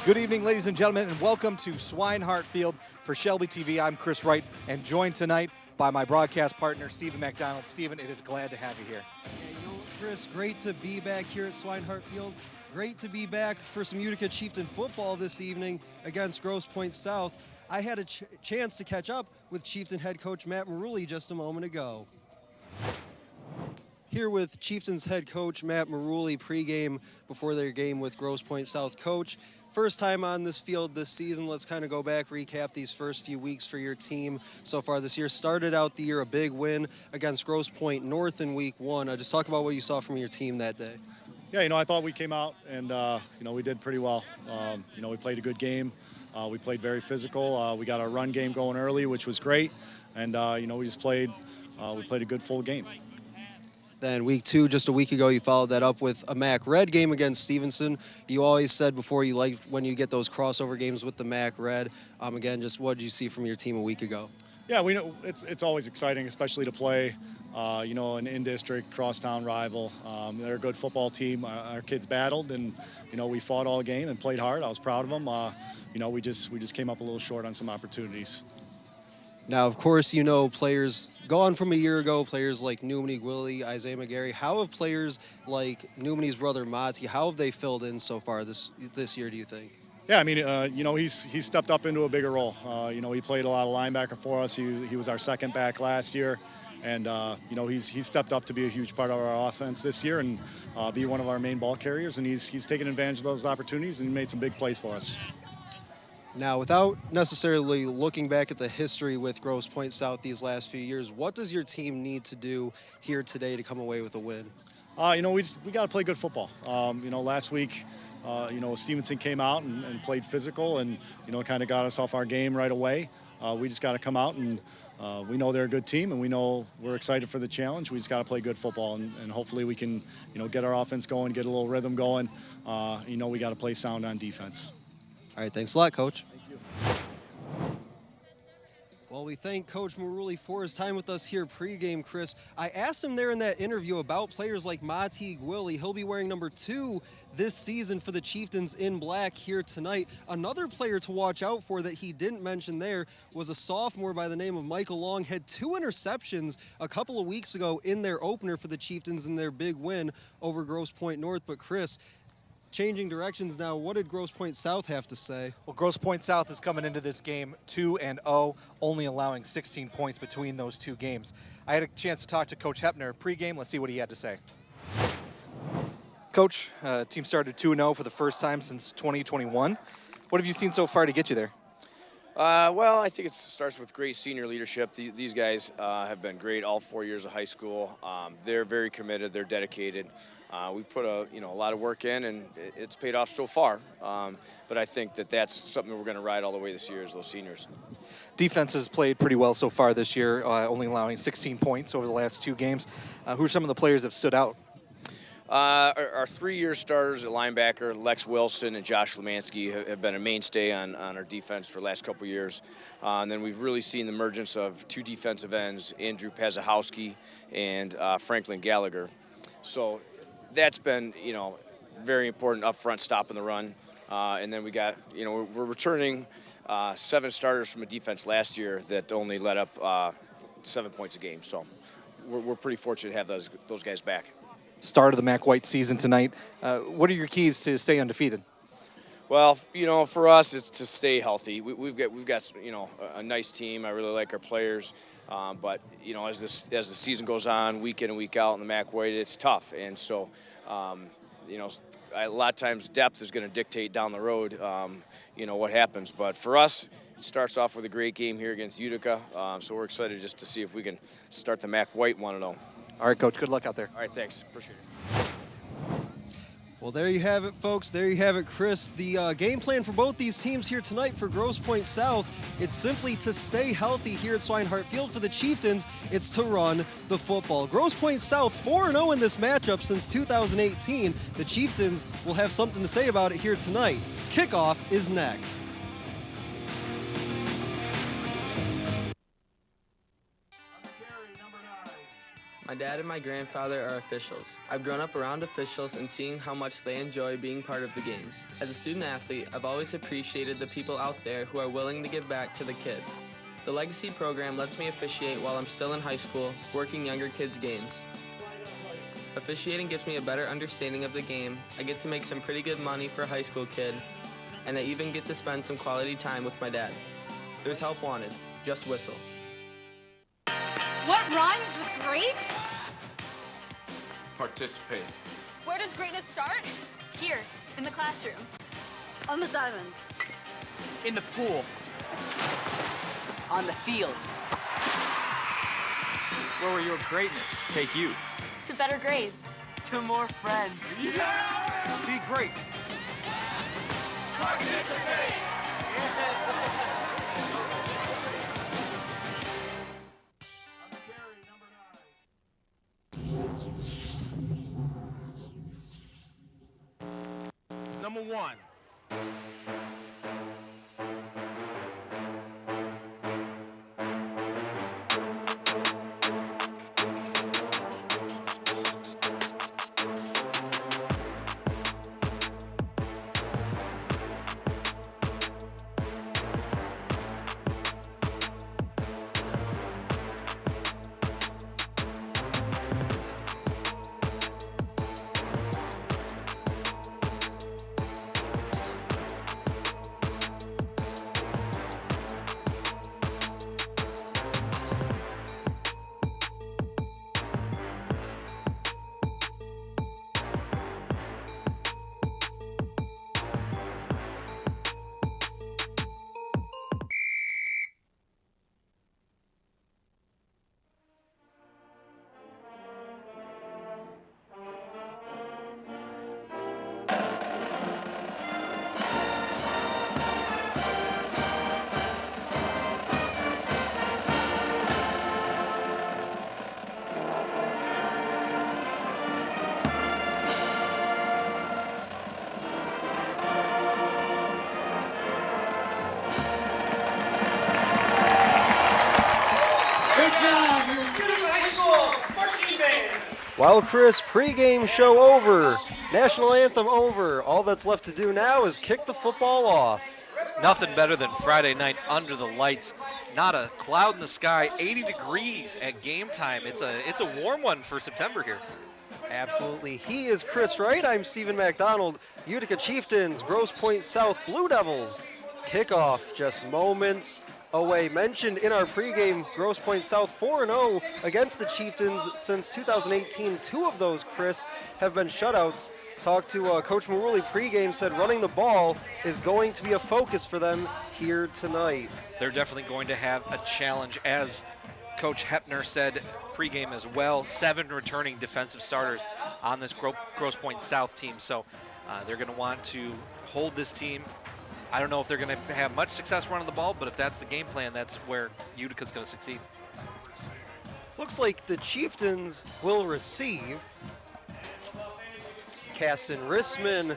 Good evening, ladies and gentlemen, and welcome to Swinehart Field for Shelby TV. I'm Chris Wright, and joined tonight by my broadcast partner, Stephen McDonald. Stephen, it is glad to have you here. Hey, you know, Chris, great to be back here at Swinehart Field. Great to be back for some Utica Chieftain football this evening against Grosse Pointe South. I had a chance to catch up with Chieftain head coach Matt Marulli just a moment ago. Here with Chieftains head coach Matt Marulli pregame before their game with Grosse Pointe South. Coach, first time on this field this season. Let's kind of go back, recap these first few weeks for your team so far this year. Started out the year a big win against Grosse Pointe North in week one. Just talk about what you saw from your team that day. Yeah, I thought we came out and, we did pretty well. We played a good game. We played very physical. We got our run game going early, which was great. And, we just played a good full game. Then week two, just a week ago, you followed that up with a MAC Red game against Stevenson. You always said before you liked when you get those crossover games with the MAC Red. Again, just what did you see from your team a week ago? Yeah, we know it's always exciting, especially to play, an in-district crosstown rival. They're a good football team. Our kids battled, and we fought all game and played hard. I was proud of them. We just came up a little short on some opportunities. Now, of course, players gone from a year ago, players like Newmany Gwilly, Isaiah McGarry. How have players like Newmany's brother Mati, how have they filled in so far this year, do you think? Yeah, he's stepped up into a bigger role. He played a lot of linebacker for us. He was our second back last year. And, he's stepped up to be a huge part of our offense this year and be one of our main ball carriers. And he's taken advantage of those opportunities and made some big plays for us. Now, without necessarily looking back at the history with Grosse Pointe South these last few years, what does your team need to do here today to come away with a win? We got to play good football. Last week, Stevenson came out and played physical and, kind of got us off our game right away. We just got to come out and we know they're a good team and we know we're excited for the challenge. We just got to play good football and hopefully we can, get our offense going, get a little rhythm going. We got to play sound on defense. All right, thanks a lot, Coach. Thank you. Well, we thank Coach Marulli for his time with us here pregame, Chris. I asked him there in that interview about players like Mati Gwilly. He'll be wearing number 2 this season for the Chieftains in black here tonight. Another player to watch out for that he didn't mention there was a sophomore by the name of Michael Long. Had 2 interceptions a couple of weeks ago in their opener for the Chieftains in their big win over Grosse Pointe North. But Chris, changing directions now, what did Grosse Pointe South have to say? Well, Grosse Pointe South is coming into this game 2-0, only allowing 16 points between those two games. I had a chance to talk to Coach Hepner pregame. Let's see what he had to say. Coach, team started 2-0 for the first time since 2021. What have you seen so far to get you there? Well, I think it starts with great senior leadership. These guys have been great all 4 years of high school. They're very committed. They're dedicated. We've put a lot of work in, and it's paid off so far. But I think that's something we're going to ride all the way this year is those seniors. Defense has played pretty well so far this year, only allowing 16 points over the last 2 games. Who are some of the players that have stood out? Our 3-year starters at linebacker, Lex Wilson and Josh Lemansky, have been a mainstay on our defense for the last couple years. And then we've really seen the emergence of 2 defensive ends, Andrew Pazahowski and Franklin Gallagher. So that's been, very important up front, stopping the run. And then we got, we're returning 7 starters from a defense last year that only let up 7 points a game. So we're pretty fortunate to have those guys back. Start of the MAC White season tonight. What are your keys to stay undefeated? Well, for us, it's to stay healthy. We've got a nice team. I really like our players, but as the season goes on, week in and week out in the MAC White, it's tough. And so, a lot of times depth is going to dictate down the road, what happens. But for us, it starts off with a great game here against Utica. So we're excited just to see if we can start the MAC White 1-0. All right, Coach, good luck out there. All right, thanks. Appreciate it. Well, there you have it, folks. There you have it, Chris. The game plan for both these teams here tonight for Grosse Pointe South, it's simply to stay healthy here at Swinehart Field. For the Chieftains, it's to run the football. Grosse Pointe South 4-0 in this matchup since 2018. The Chieftains will have something to say about it here tonight. Kickoff is next. My dad and my grandfather are officials. I've grown up around officials and seeing how much they enjoy being part of the games. As a student athlete, I've always appreciated the people out there who are willing to give back to the kids. The Legacy program lets me officiate while I'm still in high school, working younger kids' games. Officiating gives me a better understanding of the game. I get to make some pretty good money for a high school kid, and I even get to spend some quality time with my dad. There's help wanted. Just whistle. What rhymes with great? Participate. Where does greatness start? Here, in the classroom. On the diamond. In the pool. On the field. Where will your greatness take you? To better grades. To more friends. Yeah! Be great. Participate! Number 1. Well, Chris, pregame show over, national anthem over. All that's left to do now is kick the football off. Nothing better than Friday night under the lights. Not a cloud in the sky, 80 degrees at game time. It's a warm one for September here. Absolutely. He is Chris Wright. I'm Stephen McDonald. Utica Chieftains, Grosse Pointe South Blue Devils. Kickoff just moments away. Mentioned in our pregame, Grosse Pointe South 4-0 against the Chieftains since 2018. 2 of those, Chris, have been shutouts. Talked to Coach Maruli pregame, said running the ball is going to be a focus for them here tonight. They're definitely going to have a challenge, as Coach Hepner said pregame as well. 7 returning defensive starters on this Grosse Pointe South team, so they're going to want to hold this team. I don't know if they're going to have much success running the ball, but if that's the game plan, that's where Utica's going to succeed. Looks like the Chieftains will receive. Caston Rissman,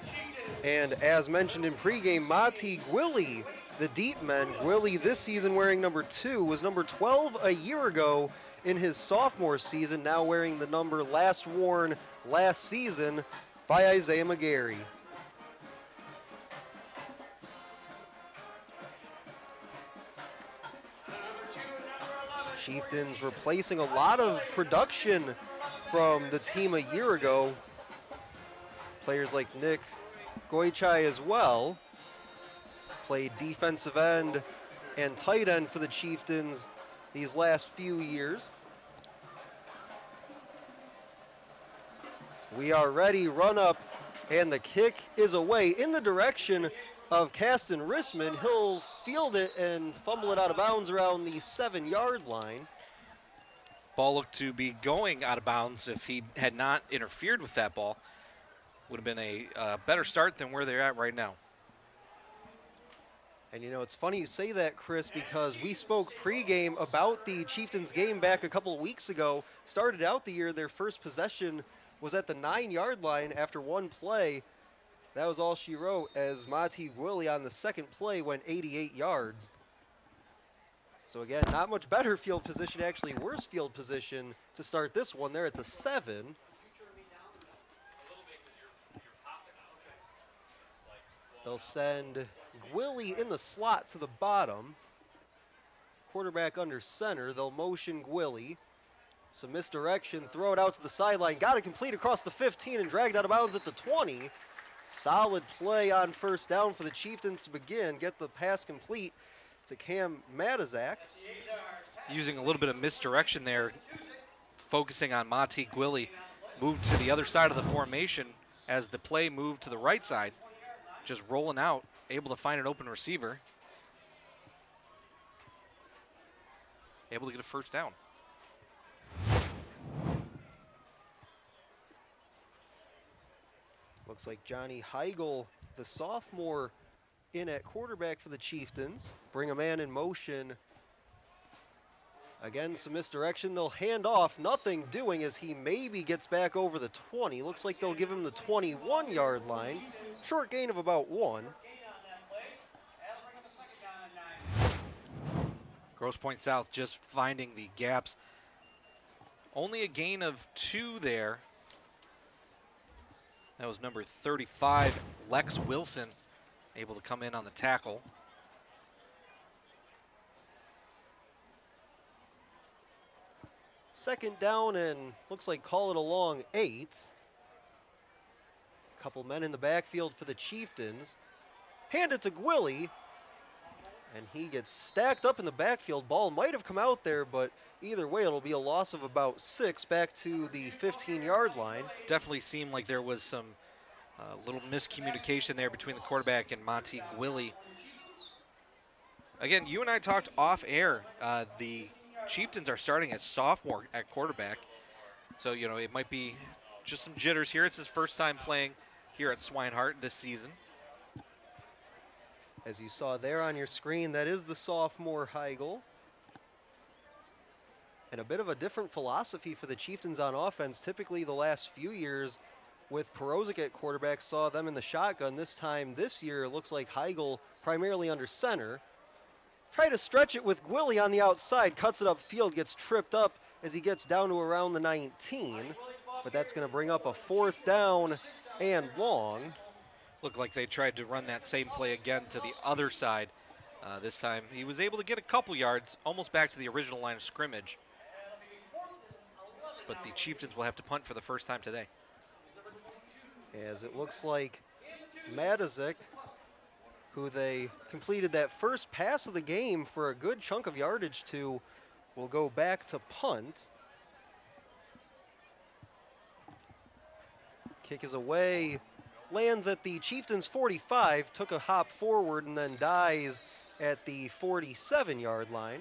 and as mentioned in pregame, Mati Gwilly, the deep men. Gwilly this season wearing number 2, was number 12 a year ago in his sophomore season, now wearing the number last worn last season by Isaiah McGarry. Chieftains replacing a lot of production from the team a year ago. Players like Nick Goichai as well played defensive end and tight end for the Chieftains these last few years. We are ready, run up, and the kick is away in the direction of Caston Rissman. He'll field it and fumble it out of bounds around the 7-yard line. Ball looked to be going out of bounds if he had not interfered with that ball. Would have been a better start than where they're at right now. And you know, it's funny you say that, Chris, because we spoke pregame about the Chieftains game back a couple of weeks ago. Started out the year, their first possession was at the 9-yard line after one play. That was all she wrote, as Mati Gwilly on the second play went 88 yards. So again, not much better field position, actually worse field position to start this one. They're at the 7. They'll send Gwilly in the slot to the bottom. Quarterback under center. They'll motion Gwilly. Some misdirection, throw it out to the sideline. Got it complete across the 15 and dragged out of bounds at the 20. Solid play on first down for the Chieftains to begin. Get the pass complete to Cam Matizak. Using a little bit of misdirection there, focusing on Monty Gwilly. Moved to the other side of the formation as the play moved to the right side. Just rolling out, able to find an open receiver. Able to get a first down. Looks like Johnny Heigl, the sophomore, in at quarterback for the Chieftains. Bring a man in motion. Again, some misdirection. They'll hand off. Nothing doing as he maybe gets back over the 20. Looks like they'll give him the 21-yard line. Short gain of about 1. Grosse Pointe South just finding the gaps. Only a gain of 2 there. That was number 35, Lex Wilson, able to come in on the tackle. Second down and looks like call it a long 8. Couple men in the backfield for the Chieftains. Hand it to Gwilly. And he gets stacked up in the backfield. Ball might have come out there, but either way, it'll be a loss of about 6 back to the 15-yard line. Definitely seemed like there was some little miscommunication there between the quarterback and Monty Gwilly. Again, you and I talked off air. The Chieftains are starting at sophomore at quarterback. So, you know, it might be just some jitters here. It's his first time playing here at Swinehart this season. As you saw there on your screen, that is the sophomore Heigl. And a bit of a different philosophy for the Chieftains on offense. Typically the last few years with Perozic at quarterback saw them in the shotgun. This time this year it looks like Heigl primarily under center. Try to stretch it with Gwilly on the outside, cuts it upfield, gets tripped up as he gets down to around the 19. But that's going to bring up a 4th down and long. Looked like they tried to run that same play again to the other side. This time he was able to get a couple yards, almost back to the original line of scrimmage. But the Chieftains will have to punt for the first time today. As it looks like Matizak, who they completed that first pass of the game for a good chunk of yardage to, will go back to punt. Kick is away. Lands at the Chieftains 45, took a hop forward and then dies at the 47-yard line.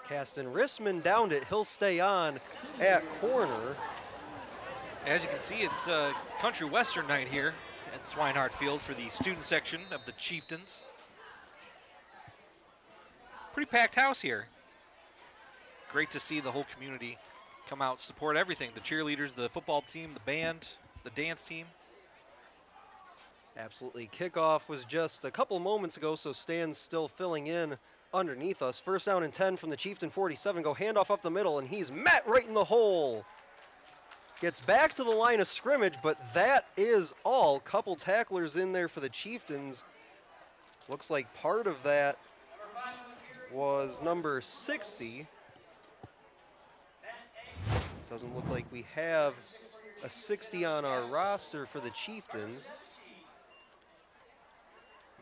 Caston Rissman downed it. He'll stay on at corner. As you can see, it's country western night here at Swinehart Field for the student section of the Chieftains. Pretty packed house here. Great to see the whole community come out, support everything. The cheerleaders, the football team, the band, the dance team. Absolutely. Kickoff was just a couple moments ago, so Stan's still filling in underneath us. First down and 10 from the Chieftain 47. Go handoff up the middle, and he's met right in the hole. Gets back to the line of scrimmage, but that is all. Couple tacklers in there for the Chieftains. Looks like part of that was number 60. Doesn't look like we have a 60 on our roster for the Chieftains.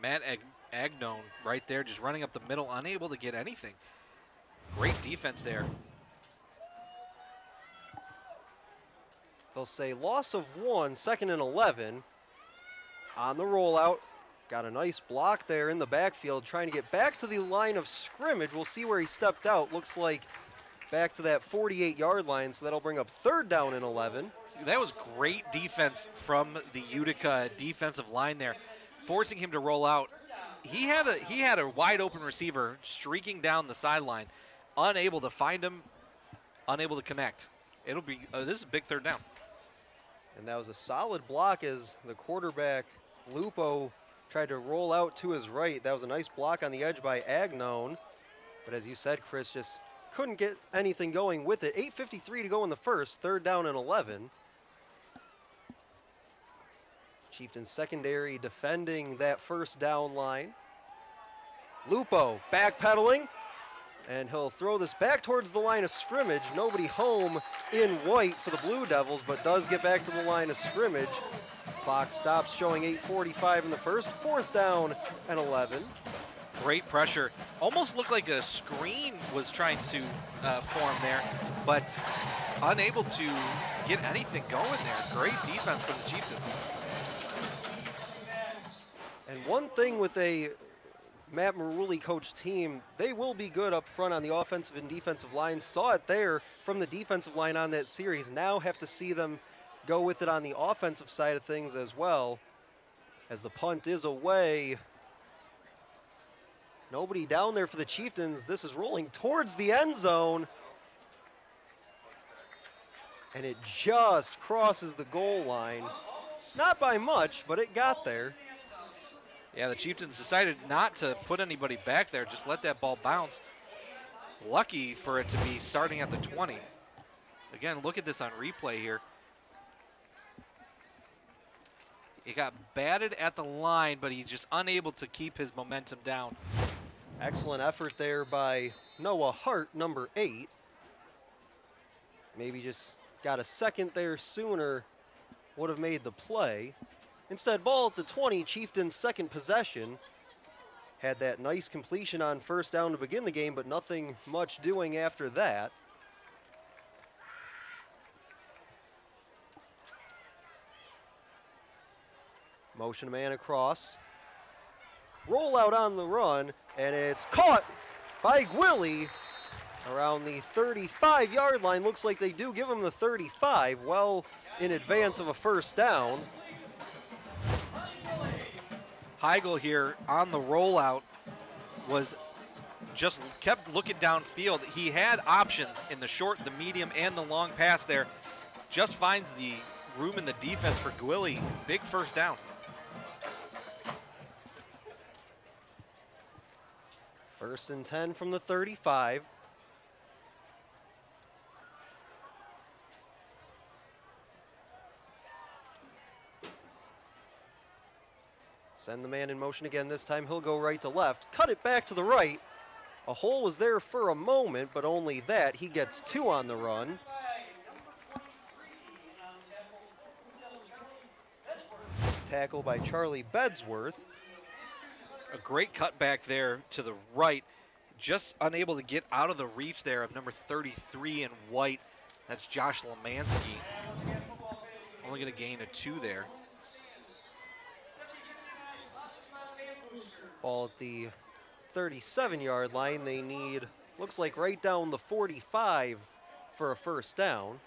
Matt Agnone right there, just running up the middle, unable to get anything. Great defense there. They'll say loss of 1, 2nd and 11. On the rollout. Got a nice block there in the backfield, trying to get back to the line of scrimmage. We'll see where he stepped out. Looks like back to that 48-yard line, so that'll bring up 3rd down and 11. That was great defense from the Utica defensive line there, forcing him to roll out. He had a wide open receiver streaking down the sideline, unable to find him, unable to connect. it'll be, this is a big third down. And that was a solid block as the quarterback, Lupo, tried to roll out to his right. That was a nice block on the edge by Agnon. But as you said, Chris, just couldn't get anything going with it. 8:53 to go in the first, third down and 11. Chieftains secondary defending that first down line. Lupo backpedaling, and he'll throw this back towards the line of scrimmage. Nobody home in white for the Blue Devils, but does get back to the line of scrimmage. Clock stops showing 8:45 in the first, fourth down and 11. Great pressure. Almost looked like a screen was trying to form there, but unable to get anything going there. Great defense from the Chieftains. And one thing with a Matt Maruli coach team, they will be good up front on the offensive and defensive line. Saw it there from the defensive line on that series. Now have to see them go with it on the offensive side of things as well, as the punt is away. Nobody down there for the Chieftains. This is rolling towards the end zone. And it just crosses the goal line. Not by much, but it got there. Yeah, the Chieftains decided not to put anybody back there, just let that ball bounce. Lucky for it to be starting at the 20. Again, look at this on replay here. He got batted at the line, but he's just unable to keep his momentum down. Excellent effort there by Noah Hart, number 8. Maybe just got a second there sooner, would have made the play. Instead, ball at the 20, Chieftains' second possession. Had that nice completion on first down to begin the game, but nothing much doing after that. Motion man across. Roll out on the run, and it's caught by Gwilly around the 35-yard line. Looks like they do give him the 35, well in advance of a first down. Heigl here on the rollout was just kept looking downfield. He had options in the short, the medium, and the long pass there. Just finds the room in the defense for Gwilly. Big first down. First and 10 from the 35. Send the man in motion again. This time he'll go right to left. Cut it back to the right. A hole was there for a moment, but only that. He gets 2 on the run. Tackle by Charlie Bedsworth. A great cutback there to the right. Just unable to get out of the reach there of number 33 in white. That's Josh Lemansky. Only going to gain a 2 there. Ball at the 37-yard line. They need, looks like right down the 45 for a first down.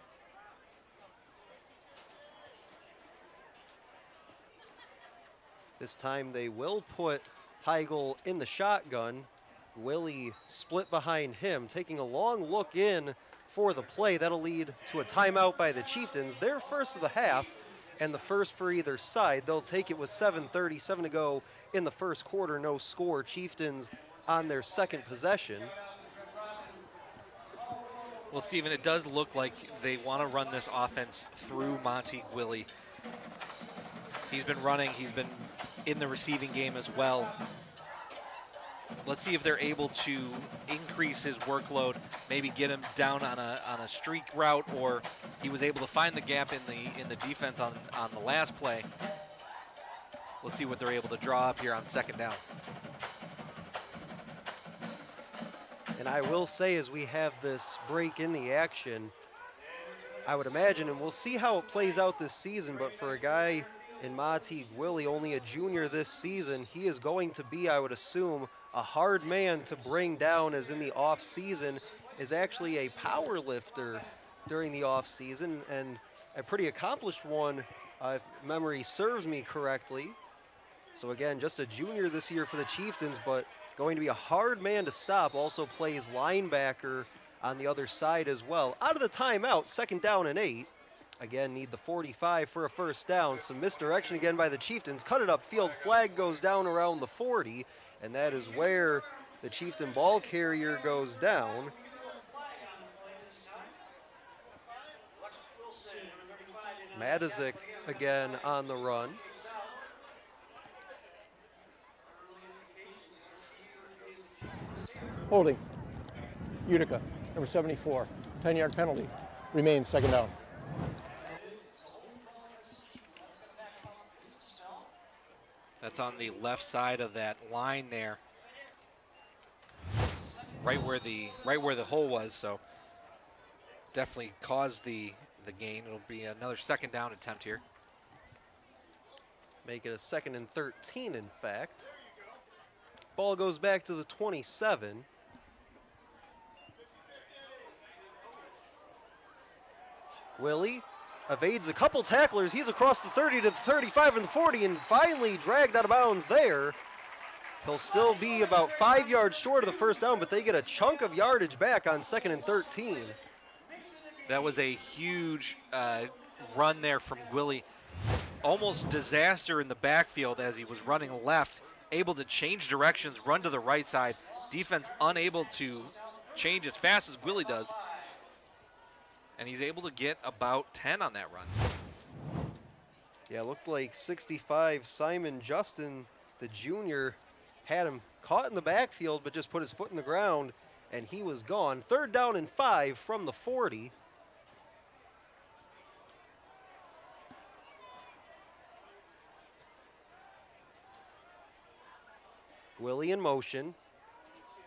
This time they will put Heigl in the shotgun. Willie split behind him, taking a long look in for the play. That'll lead to a timeout by the Chieftains. Their first of the half and the first for either side. They'll take it with 7:37 to go in the first quarter. No score. Chieftains on their second possession. Well, Stephen, it does look like they want to run this offense through Monty Gwilly. He's been running. He's been in the receiving game as well. Let's see if they're able to increase his workload, maybe get him down on a streak route, or he was able to find the gap in the defense on the last play. Let's see what they're able to draw up here on second down. And I will say, as we have this break in the action, I would imagine, and we'll see how it plays out this season, but for a guy in Monty Gwilly, only a junior this season, he is going to be, I would assume, a hard man to bring down, as in the off season is actually a power lifter during the off season, and a pretty accomplished one, if memory serves me correctly. So again, just a junior this year for the Chieftains, but going to be a hard man to stop. Also plays linebacker on the other side as well. Out of the timeout, 2nd down and 8. Again, need the 45 for a first down. Some misdirection again by the Chieftains. Cut it upfield. Flag goes down around the 40, and that is where the Chieftain ball carrier goes down. Matizik again on the run. Holding. Utica, number 74. 10-yard penalty. Remains 2nd down. That's on the left side of that line there, right where the hole was. So definitely caused the gain. It'll be another 2nd down attempt here. Make it a 2nd and 13, in fact. Ball goes back to the 27. Willie evades a couple tacklers. He's across the 30 to the 35 and the 40 and finally dragged out of bounds there. He'll still be about 5 yards short of the first down, but they get a chunk of yardage back on 2nd and 13. That was a huge run there from Willie. Almost disaster in the backfield as he was running left, able to change directions, run to the right side. Defense unable to change as fast as Willie does. And he's able to get about 10 on that run. Yeah, looked like 65 Simon Justin, the junior, had him caught in the backfield but just put his foot in the ground and he was gone. 3rd down and 5 from the 40. Willie in motion.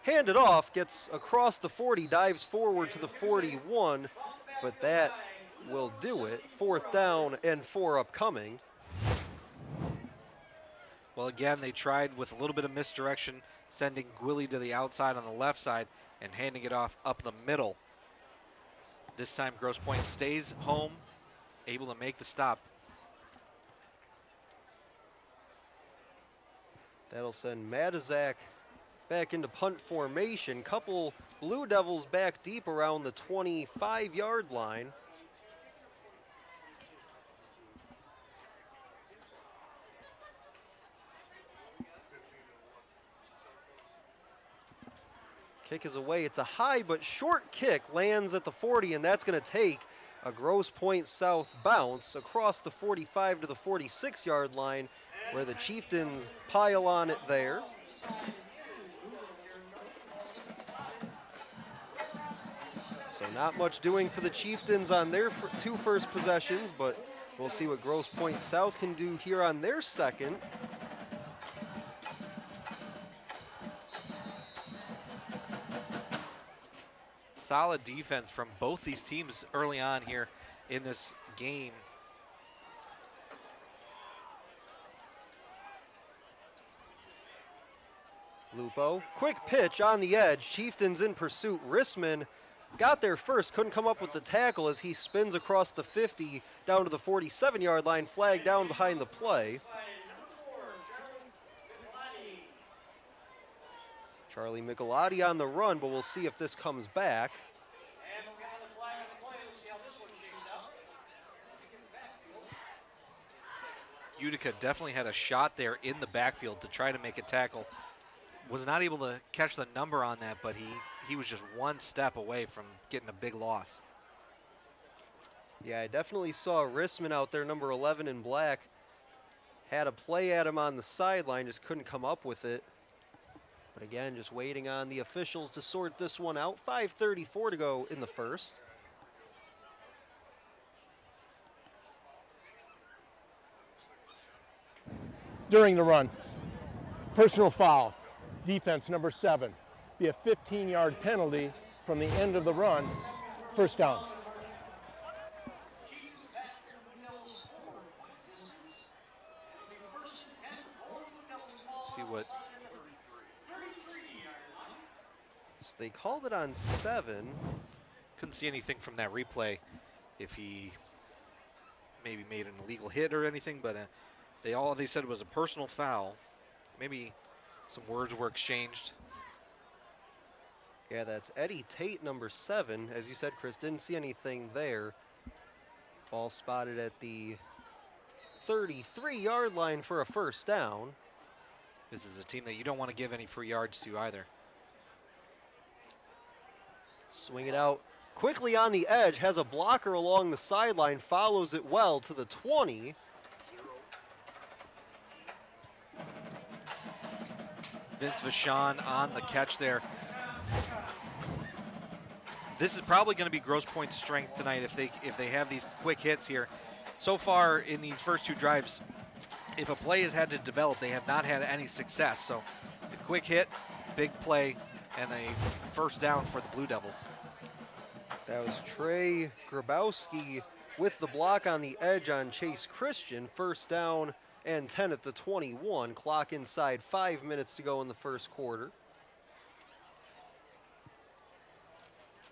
Handed off, gets across the 40, dives forward to the 41, but that will do it. 4th down and 4 upcoming. Well, again, they tried with a little bit of misdirection, sending Willie to the outside on the left side and handing it off up the middle. This time, Grosse Pointe stays home, able to make the stop. That'll send Matizak back into punt formation. Couple Blue Devils back deep around the 25-yard line. Kick is away. It's a high but short kick. Lands at the 40, and that's going to take a Grosse Pointe South bounce across the 45 to the 46-yard line, where the Chieftains pile on it there. So not much doing for the Chieftains on their 2 first possessions, but we'll see what Grosse Pointe South can do here on their 2nd. Solid defense from both these teams early on here in this game. Lupo, quick pitch on the edge. Chieftains in pursuit. Rissman got there first, couldn't come up with the tackle as he spins across the 50 down to the 47-yard line. Flag down behind the play. Charlie Michelotti on the run, but we'll see if this comes back. Utica definitely had a shot there in the backfield to try to make a tackle. Was not able to catch the number on that, but he was just 1 step away from getting a big loss. Yeah, I definitely saw Rissman out there, number 11 in black. Had a play at him on the sideline, just couldn't come up with it. But again, just waiting on the officials to sort this one out. 5:34 to go in the first. During the run, personal foul, defense number 7. Be a 15-yard penalty from the end of the run, first down. See what? So they called it on 7. Couldn't see anything from that replay if he maybe made an illegal hit or anything, but all they said was a personal foul. Maybe some words were exchanged. Yeah, that's Eddie Tate, number 7. As you said, Chris, didn't see anything there. Ball spotted at the 33-yard line for a first down. This is a team that you don't want to give any free yards to either. Swing it out quickly on the edge, has a blocker along the sideline, follows it well to the 20. Vince Vachon on the catch there. This is probably going to be Grosse Pointe's strength tonight if they have these quick hits here. So far in these first 2 drives, if a play has had to develop, they have not had any success. So the quick hit, big play, and a first down for the Blue Devils. That was Trey Grabowski with the block on the edge on Chase Christian. First down and 10 at the 21. Clock inside, 5 minutes to go in the first quarter.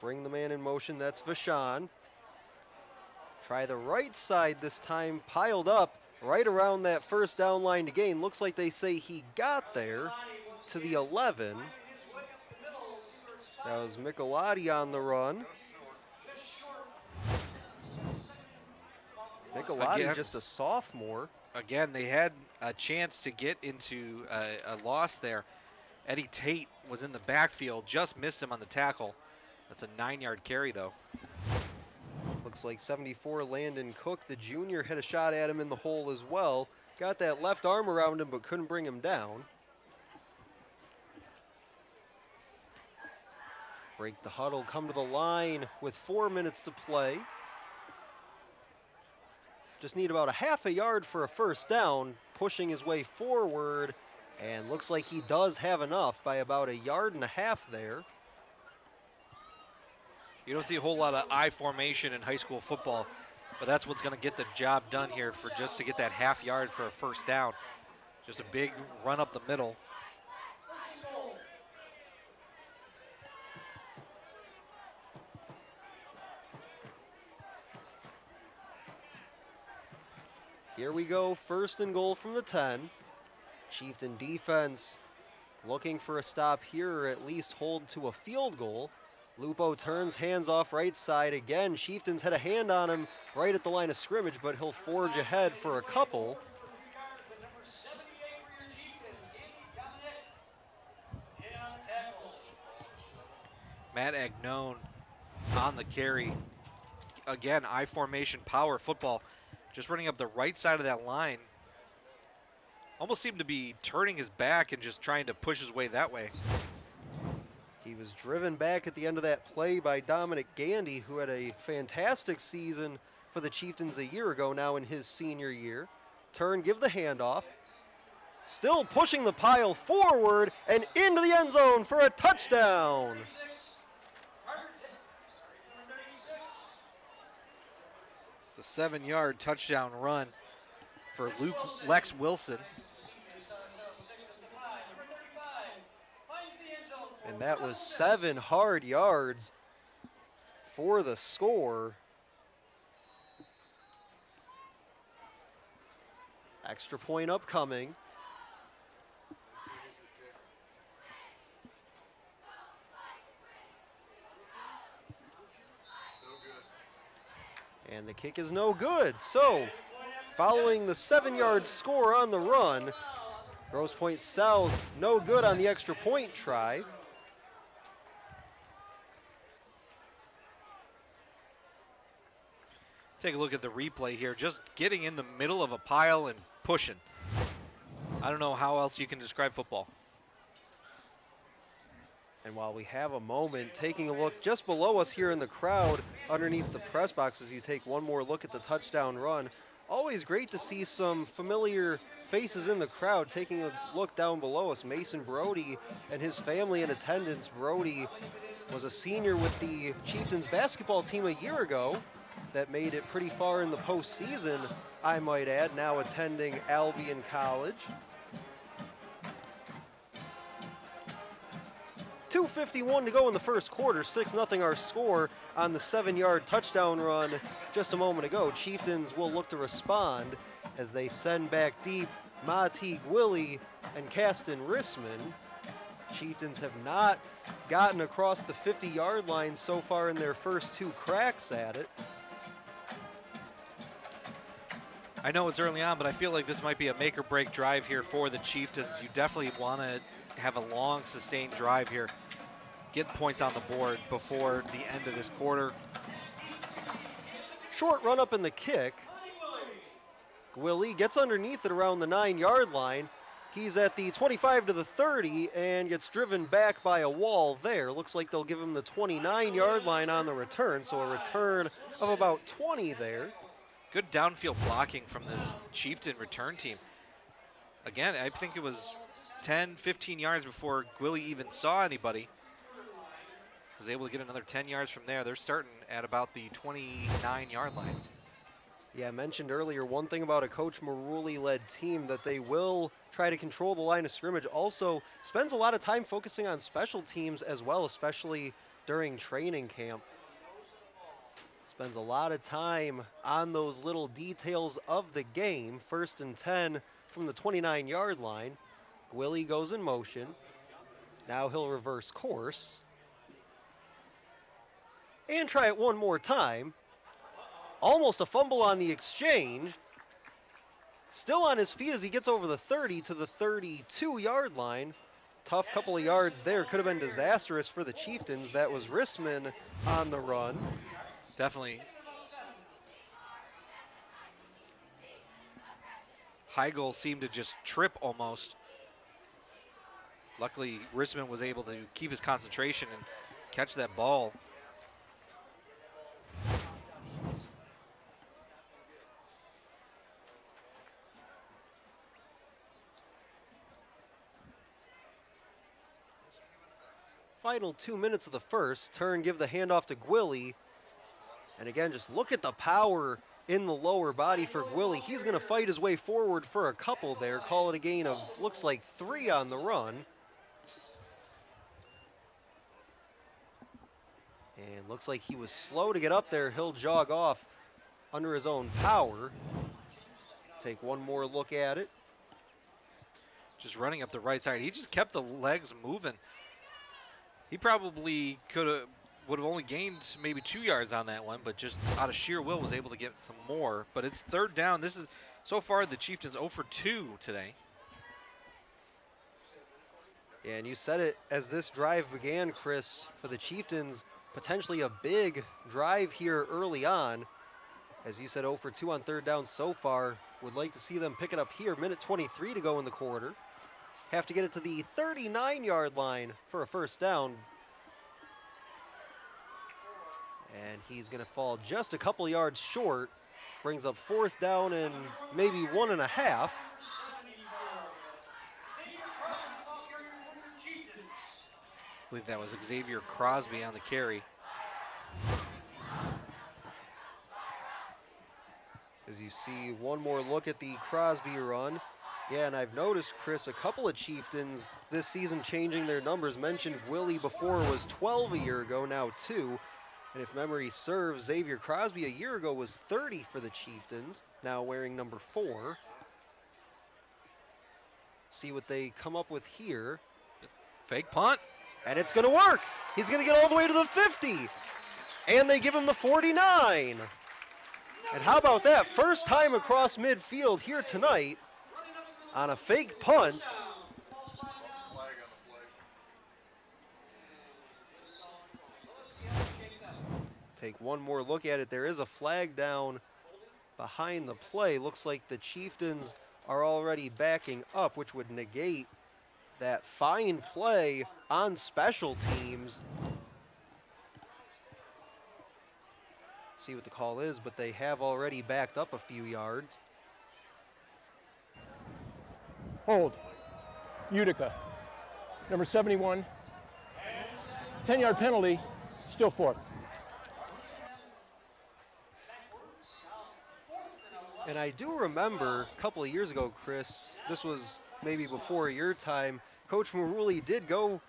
Bring the man in motion, that's Vachon. Try the right side this time, piled up right around that first down line to gain. Looks like they say he got there to the 11. That was Michelotti on the run. Michelotti, just a sophomore. Again, they had a chance to get into a loss there. Eddie Tate was in the backfield, just missed him on the tackle. That's a 9-yard carry, though. Looks like 74 Landon Cook, the junior, had a shot at him in the hole as well. Got that left arm around him, but couldn't bring him down. Break the huddle, come to the line with 4 minutes to play. Just need about a half a yard for a first down, pushing his way forward, and looks like he does have enough by about 1.5 yards there. You don't see a whole lot of I formation in high school football, but that's what's going to get the job done here for just to get that half yard for a first down. Just a big run up the middle. Here we go, first and goal from the 10. Chieftain defense looking for a stop here, or at least hold to a field goal. Lupo turns, hands off right side again. Chieftains had a hand on him right at the line of scrimmage, but he'll forge ahead for a couple. Matt Agnone on the carry. Again, I formation power football. Just running up the right side of that line. Almost seemed to be turning his back and just trying to push his way that way. He was driven back at the end of that play by Dominic Gandy, who had a fantastic season for the Chieftains a year ago, now in his senior year. Turn, give the handoff. Still pushing the pile forward and into the end zone for a touchdown. It's a 7-yard touchdown run for Lex Wilson. And that was 7 hard yards for the score. Extra point upcoming. And the kick is no good. So, following the 7-yard score on the run, Grosse Pointe South no good on the extra point try. Take a look at the replay here. Just getting in the middle of a pile and pushing. I don't know how else you can describe football. And while we have a moment, taking a look just below us here in the crowd, underneath the press boxes, you take one more look at the touchdown run. Always great to see some familiar faces in the crowd. Taking a look down below us, Mason Brody and his family in attendance. Brody was a senior with the Chieftains basketball team a year ago that made it pretty far in the postseason, I might add, now attending Albion College. 2:51 to go in the first quarter, 6-0 our score on the 7-yard touchdown run just a moment ago. Chieftains will look to respond as they send back deep Mati Gwilly and Caston Rissman. Chieftains have not gotten across the 50-yard line so far in their first 2 cracks at it. I know it's early on, but I feel like this might be a make or break drive here for the Chieftains. You definitely want to have a long, sustained drive here. Get points on the board before the end of this quarter. Short run up in the kick. Gwilly gets underneath it around the 9-yard line. He's at the 25 to the 30 and gets driven back by a wall there. Looks like they'll give him the 29-yard line on the return, so a return of about 20 there. Good downfield blocking from this Chieftain return team. Again, I think it was 10, 15 yards before Gwilly even saw anybody. Was able to get another 10 yards from there. They're starting at about the 29-yard line. Yeah, I mentioned earlier one thing about a Coach Maruli-led team, that they will try to control the line of scrimmage. Also spends a lot of time focusing on special teams as well, especially during training camp. Spends a lot of time on those little details of the game. 1st and 10 from the 29-yard line. Gwilly goes in motion. Now he'll reverse course. And try it one more time. Almost a fumble on the exchange. Still on his feet as he gets over the 30 to the 32-yard line. Tough couple of yards there. Could have been disastrous for the Chieftains. That was Rissman on the run. Definitely. Heigl seemed to just trip almost. Luckily, Rissman was able to keep his concentration and catch that ball. Final 2 minutes of the first. Turn, give the handoff to Gwilly. And again, just look at the power in the lower body for Gwilly. He's going to fight his way forward for a couple there. Call it a gain of, looks like 3 on the run. And looks like he was slow to get up there. He'll jog off under his own power. Take one more look at it. Just running up the right side. He just kept the legs moving. He probably would have only gained maybe 2 yards on that one, but just out of sheer will was able to get some more. But it's 3rd down. This is, so far, the Chieftains 0 for 2 today. Yeah, and you said it as this drive began, Chris, for the Chieftains, potentially a big drive here early on. As you said, 0 for 2 on 3rd down so far. Would like to see them pick it up here. Minute 23 to go in the quarter. Have to get it to the 39-yard line for a 1st down. And he's going to fall just a couple yards short. Brings up 4th down and maybe 1.5. I believe that was Xavier Crosby on the carry. As you see one more look at the Crosby run. Yeah, and I've noticed, Chris, a couple of Chieftains this season changing their numbers. Mentioned Willie before was 12 a year ago, now 2. And if memory serves, Xavier Crosby a year ago was 30 for the Chieftains, now wearing number 4. See what they come up with here. Fake punt. And it's going to work. He's going to get all the way to the 50. And they give him the 49. And how about that? First time across midfield here tonight on a fake punt. Take one more look at it. There is a flag down behind the play. Looks like the Chieftains are already backing up, which would negate that fine play on special teams. See what the call is, but they have already backed up a few yards. Hold. Utica. Number 71. 10-yard penalty. Still 4th. And I do remember a couple of years ago, Chris, this was maybe before your time, Coach Maruli did go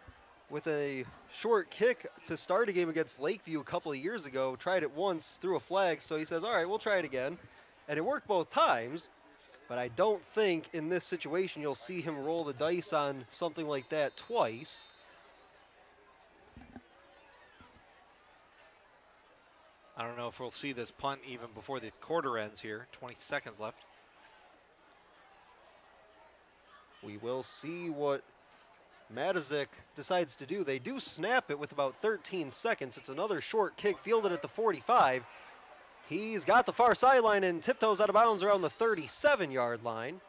with a short kick to start a game against Lakeview a couple of years ago, tried it once, threw a flag, so he says, all right, we'll try it again. And it worked both times, but I don't think in this situation you'll see him roll the dice on something like that twice. I don't know if we'll see this punt even before the quarter ends here. 20 seconds left. We will see what Matazik decides to do. They do snap it with about 13 seconds. It's another short kick fielded at the 45. He's got the far sideline and tiptoes out of bounds around the 37-yard line.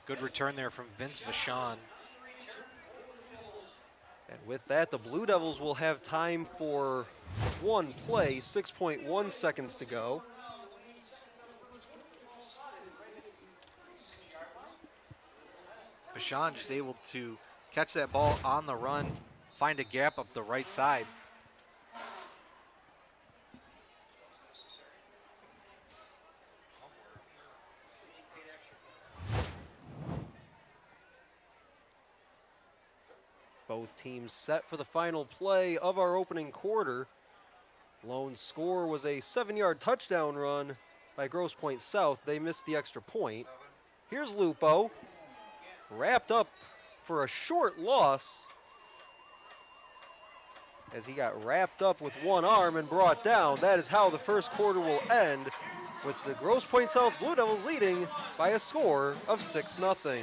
Good return there from Vince Vachon. And with that, the Blue Devils will have time for one play, 6.1 seconds to go. Vachon just able to catch that ball on the run, find a gap up the right side. Both teams set for the final play of our opening quarter. Lone score was a 7-yard touchdown run by Grosse Pointe South. They missed the extra point. Here's Lupo, wrapped up for a short loss as he got wrapped up with one arm and brought down. That is how the first quarter will end, with the Grosse Pointe South Blue Devils leading by a score of 6-0.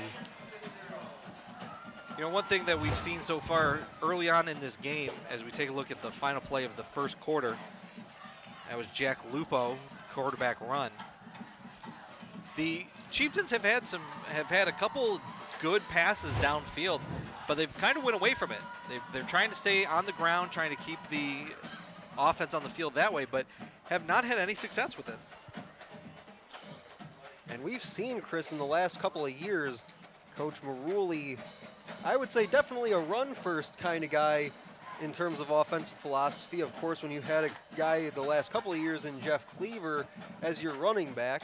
You know, one thing that we've seen so far early on in this game, as we take a look at the final play of the first quarter, that was Jack Lupo, quarterback run. The Chieftains have had a couple good passes downfield, but they've kind of went away from it. They're trying to stay on the ground, trying to keep the offense on the field that way, but have not had any success with it. And we've seen, Chris, in the last couple of years, Coach Maruli, I would say definitely a run-first kind of guy in terms of offensive philosophy. Of course, when you had a guy the last couple of years in Jeff Cleaver as your running back,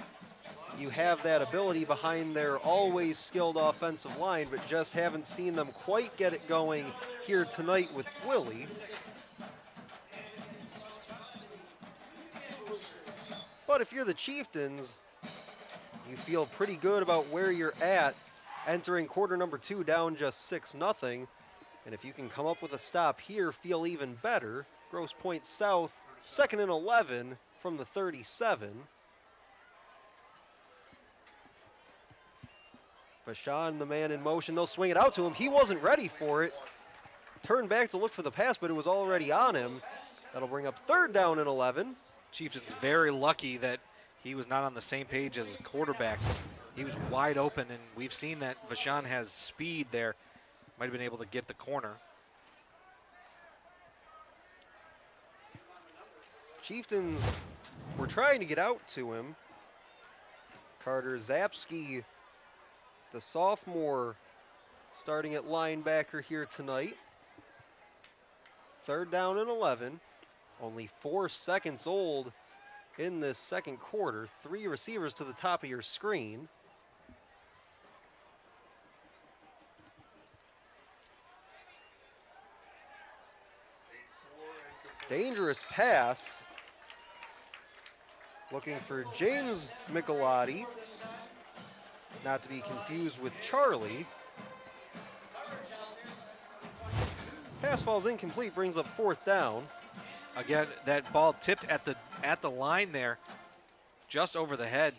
you have that ability behind their always skilled offensive line, but just haven't seen them quite get it going here tonight with Willie. But if you're the Chieftains, you feel pretty good about where you're at entering quarter number 2 down just 6-0. And if you can come up with a stop here, feel even better. Grosse Pointe South, 2nd and 11 from the 37. Vachon, the man in motion, they'll swing it out to him. He wasn't ready for it. Turned back to look for the pass, but it was already on him. That'll bring up 3rd down and 11. Chieftains very lucky that he was not on the same page as his quarterback. He was wide open, and we've seen that Vachon has speed there. Might have been able to get the corner. Chieftains were trying to get out to him. Carter Zapsky, the sophomore, starting at linebacker here tonight. 3rd down and 11. Only 4 seconds old in this second quarter. 3 receivers to the top of your screen. Dangerous pass. Looking for James Michelotti. Not to be confused with Charlie. Pass falls incomplete, brings up 4th down. Again, that ball tipped at the line there, just over the head.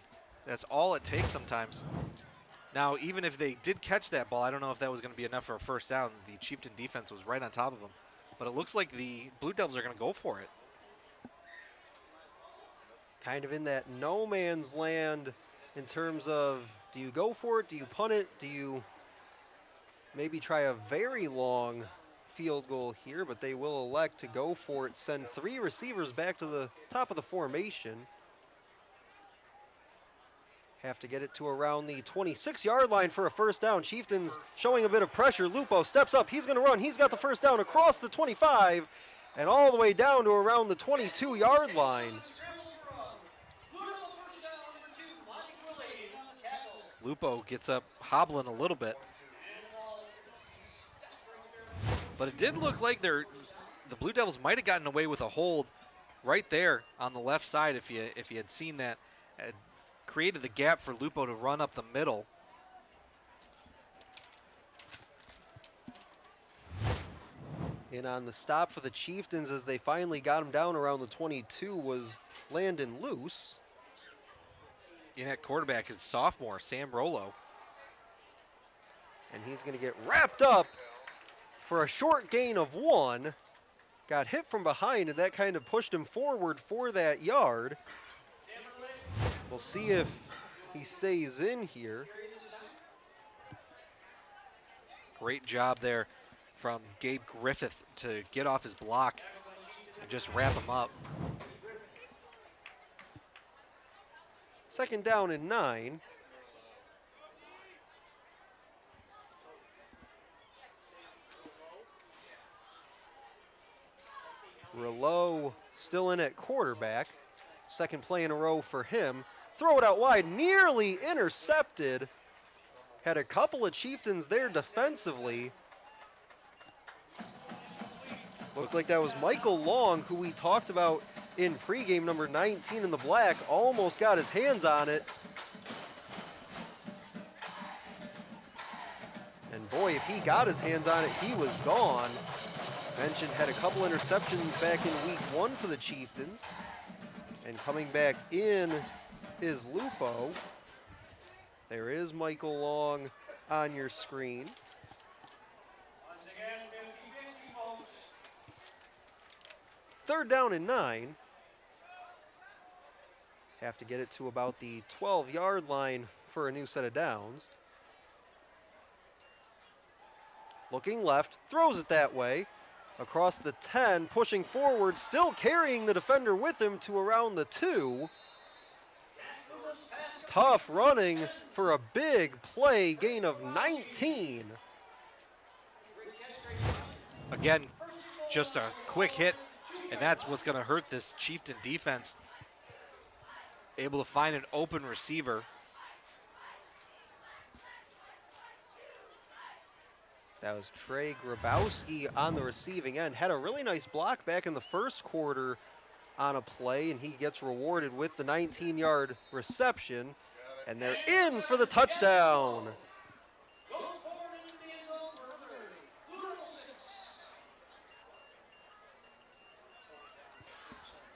That's all it takes sometimes. Now, even if they did catch that ball, I don't know if that was going to be enough for a first down. The Chieftain defense was right on top of them. But it looks like the Blue Devils are going to go for it. Kind of in that no man's land in terms of, do you go for it? Do you punt it? Do you maybe try a very long field goal here? But they will elect to go for it, send 3 receivers back to the top of the formation. Have to get it to around the 26-yard line for a first down. Chieftains showing a bit of pressure. Lupo steps up. He's going to run. He's got the first down across the 25 and all the way down to around the 22-yard line. Lupo gets up hobbling a little bit. But it did look like the Blue Devils might have gotten away with a hold right there on the left side if you had seen that. Created the gap for Lupo to run up the middle. In on the stop for the Chieftains as they finally got him down around the 22 was Landon Luce. In at quarterback is sophomore Sam Rollo. And he's going to get wrapped up for a short gain of 1. Got hit from behind, and that kind of pushed him forward for that yard. We'll see if he stays in here. Great job there from Gabe Griffith to get off his block and just wrap him up. 2nd down and 9. Rouleau still in at quarterback. 2nd play in a row for him. Throw it out wide, nearly intercepted. Had a couple of Chieftains there defensively. Looked like that was Michael Long, who we talked about in pregame, number 19 in the black. Almost got his hands on it. And boy, if he got his hands on it, he was gone. Mentioned had a couple interceptions back in week 1 for the Chieftains. And coming back in is Lupo. There is Michael Long on your screen. Third down and 9. Have to get it to about the 12-yard line for a new set of downs. Looking left, throws it that way. Across the 10, pushing forward, still carrying the defender with him to around the 2. Tough running for a big play, gain of 19. Again, just a quick hit, and that's what's going to hurt this Chieftain defense. Able to find an open receiver. That was Trey Grabowski on the receiving end. Had a really nice block back in the first quarter on a play, and he gets rewarded with the 19-yard reception. And they're in for the touchdown.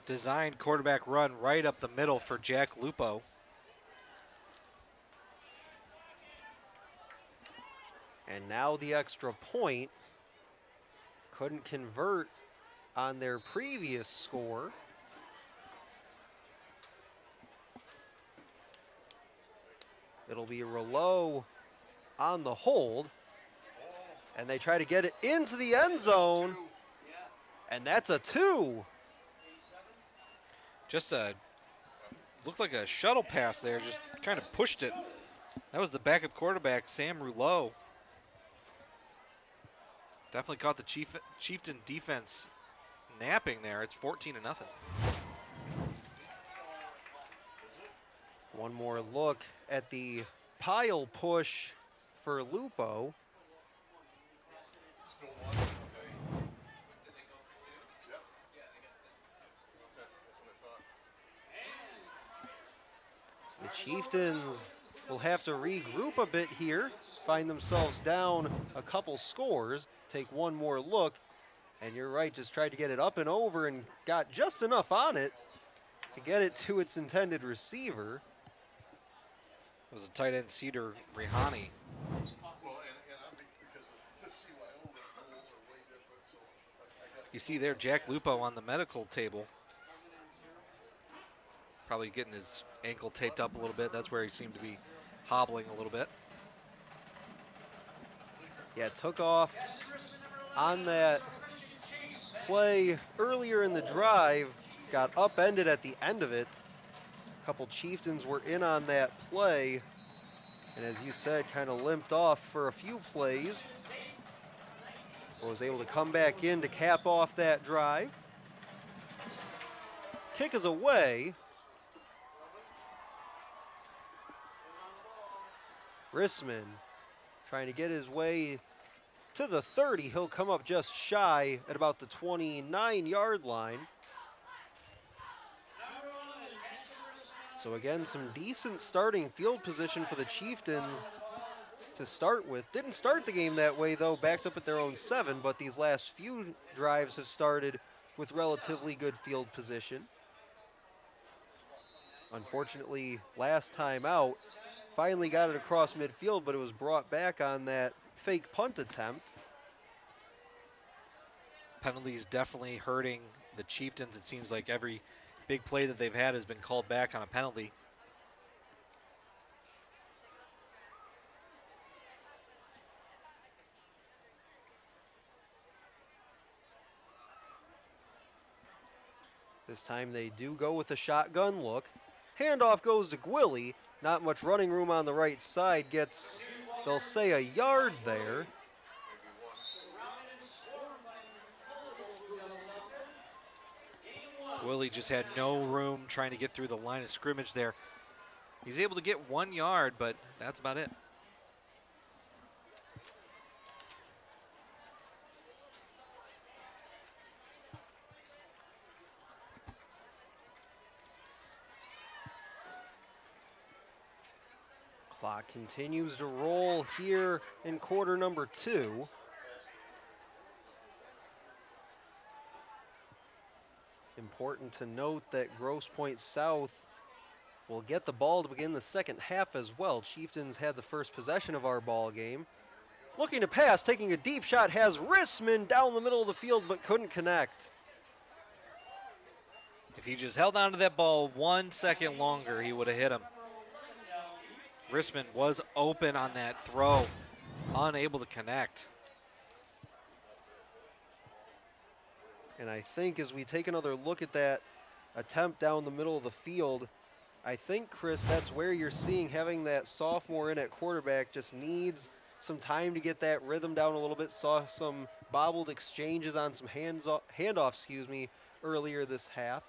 Designed quarterback run right up the middle for Jack Lupo. And now the extra point. Couldn't convert on their previous score. It'll be Rouleau on the hold. And they try to get it into the end zone. And that's a 2. Just looked like a shuttle pass there, just kind of pushed it. That was the backup quarterback, Sam Rouleau. Definitely caught the Chieftain defense napping there. It's 14-0. One more look at the pile push for Lupo. So the Chieftains will have to regroup a bit here, find themselves down a couple scores, take one more look, and you're right, just tried to get it up and over and got just enough on it to get it to its intended receiver. It was a tight end, Cedar Rihani. You see there Jack Lupo on the medical table. Probably getting his ankle taped up a little bit. That's where he seemed to be hobbling a little bit. Yeah, took off on that play earlier in the drive, got upended at the end of it. A couple Chieftains were in on that play, and as you said, kind of limped off for a few plays. Was able to come back in to cap off that drive. Kick is away. Rissman trying to get his way to the 30. He'll come up just shy at about the 29-yard line. So again, some decent starting field position for the Chieftains to start with. Didn't start the game that way, though, backed up at their own 7, but these last few drives have started with relatively good field position. Unfortunately, last time out, finally got it across midfield, but it was brought back on that fake punt attempt. Penalties definitely hurting the Chieftains. It seems like every big play that they've had has been called back on a penalty. This time they do go with a shotgun look. Handoff goes to Gwilly. Not much running room on the right side. Gets, they'll say, a yard there. Willie just had no room trying to get through the line of scrimmage there. He's able to get 1 yard, but that's about it. Clock continues to roll here in quarter number 2. Important to note that Grosse Pointe South will get the ball to begin the second half as well. Chieftains had the first possession of our ball game. Looking to pass, taking a deep shot, has Rissman down the middle of the field but couldn't connect. If he just held on to that ball 1 second longer, he would have hit him. Rissman was open on that throw, unable to connect. And I think as we take another look at that attempt down the middle of the field, I think, Chris, that's where you're seeing having that sophomore in at quarterback just needs some time to get that rhythm down a little bit. Saw some bobbled exchanges on some handoffs, earlier this half.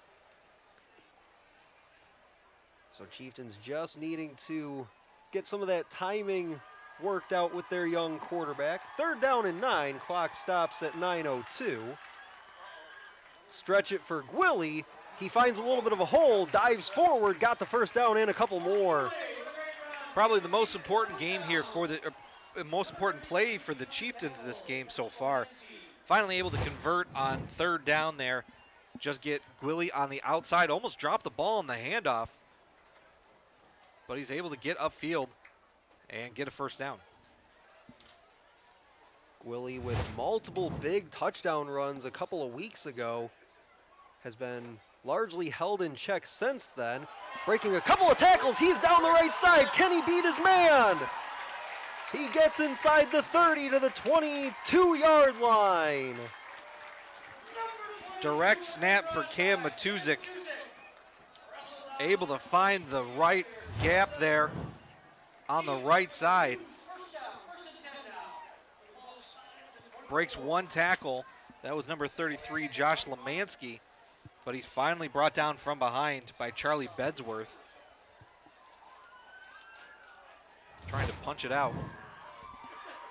So Chieftains just needing to get some of that timing worked out with their young quarterback. 3rd down and 9, clock stops at 9:02. Stretch it for Gwilly. He finds a little bit of a hole, dives forward, got the first down and a couple more. Probably the most important game here for the most important play for the Chieftains this game so far. Finally able to convert on 3rd down there. Just get Gwilly on the outside, almost dropped the ball in the handoff. But he's able to get upfield and get a first down. Gwilly with multiple big touchdown runs a couple of weeks ago has been largely held in check since then. Breaking a couple of tackles, he's down the right side. Can he beat his man? He gets inside the 30 to the 22-yard line. Direct snap for Cam Matuzik. Able to find the right gap there on the right side. Breaks 1 tackle. That was number 33, Josh Lemansky. But he's finally brought down from behind by Charlie Bedsworth. Trying to punch it out.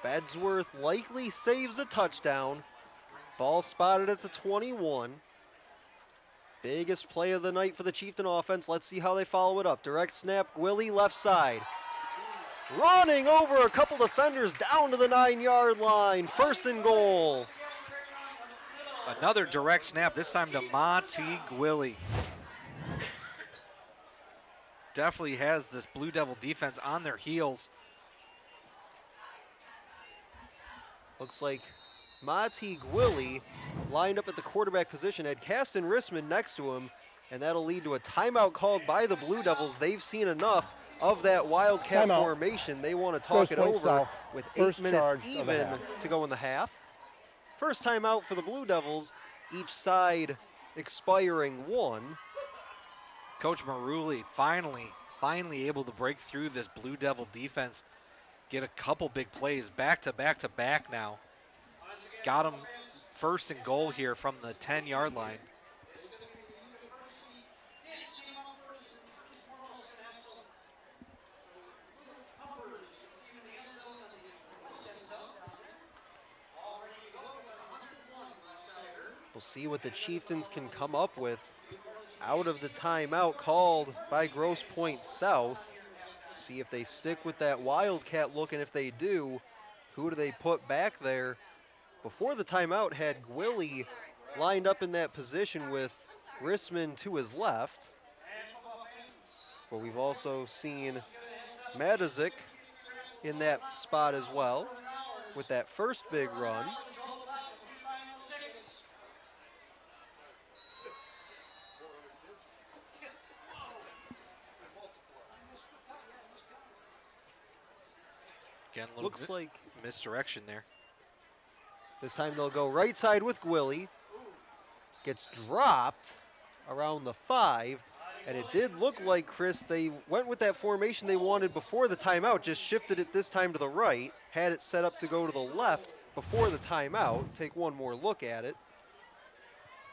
Bedsworth likely saves a touchdown. Ball spotted at the 21. Biggest play of the night for the Chieftain offense. Let's see how they follow it up. Direct snap, Gwilly left side. Running over a couple defenders down to the 9-yard line. 1st and goal. Another direct snap, this time to Monty Gwilly. Definitely has this Blue Devil defense on their heels. Looks like Monty Gwilly lined up at the quarterback position, had Caston Rissman next to him, and that'll lead to a timeout called by the Blue Devils. They've seen enough of that Wildcat formation. They want to talk it over with 8 minutes even to go in the half. First timeout for the Blue Devils, each side expiring 1. Coach Maruli finally able to break through this Blue Devil defense, get a couple big plays back to back now. Got him 1st and goal here from the 10-yard line. We'll see what the Chieftains can come up with out of the timeout called by Grosse Pointe South. See if they stick with that Wildcat look, and if they do, who do they put back there? Before the timeout, had Gwilly lined up in that position with Rissman to his left. But we've also seen Matazik in that spot as well with that first big run. Again, a little Looks like misdirection there. this time they'll go right side with Gwilly. Gets dropped around the 5. And it did look like, Chris, they went with that formation they wanted before the timeout, just shifted it this time to the right, had it set up to go to the left before the timeout. Take one more look at it.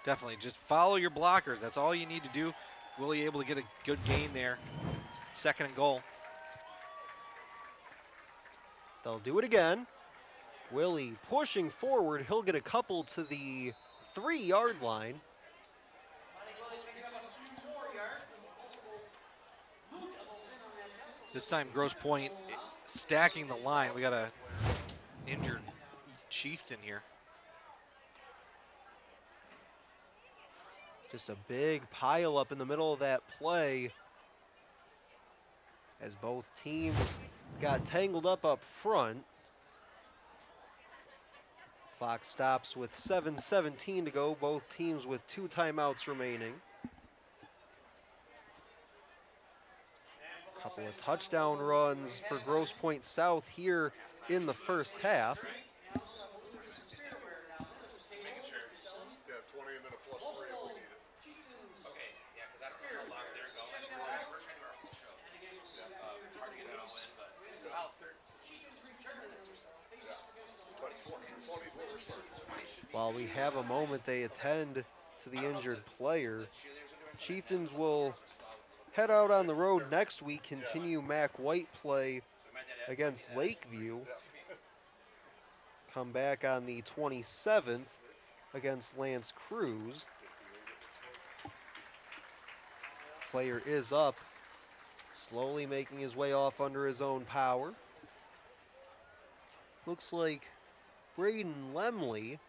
Definitely, just follow your blockers. That's all you need to do. Willie able to get a good gain there. 2nd and goal. They'll do it again. Willie pushing forward. He'll get a couple to the 3-yard line. This time, Grosse Pointe stacking the line. We got a injured Chieftain here. Just a big pile up in the middle of that play as both teams got tangled up front. Clock stops with 7:17 to go. Both teams with 2 timeouts remaining. Couple of touchdown runs for Grosse Pointe South here in the first half. While we have a moment, they attend to the injured player. Chieftains will head out on the road next week, continue Mac White play against Lakeview. Come back on the 27th against Lance Cruz. Player is up, slowly making his way off under his own power. Looks like Braden Lemley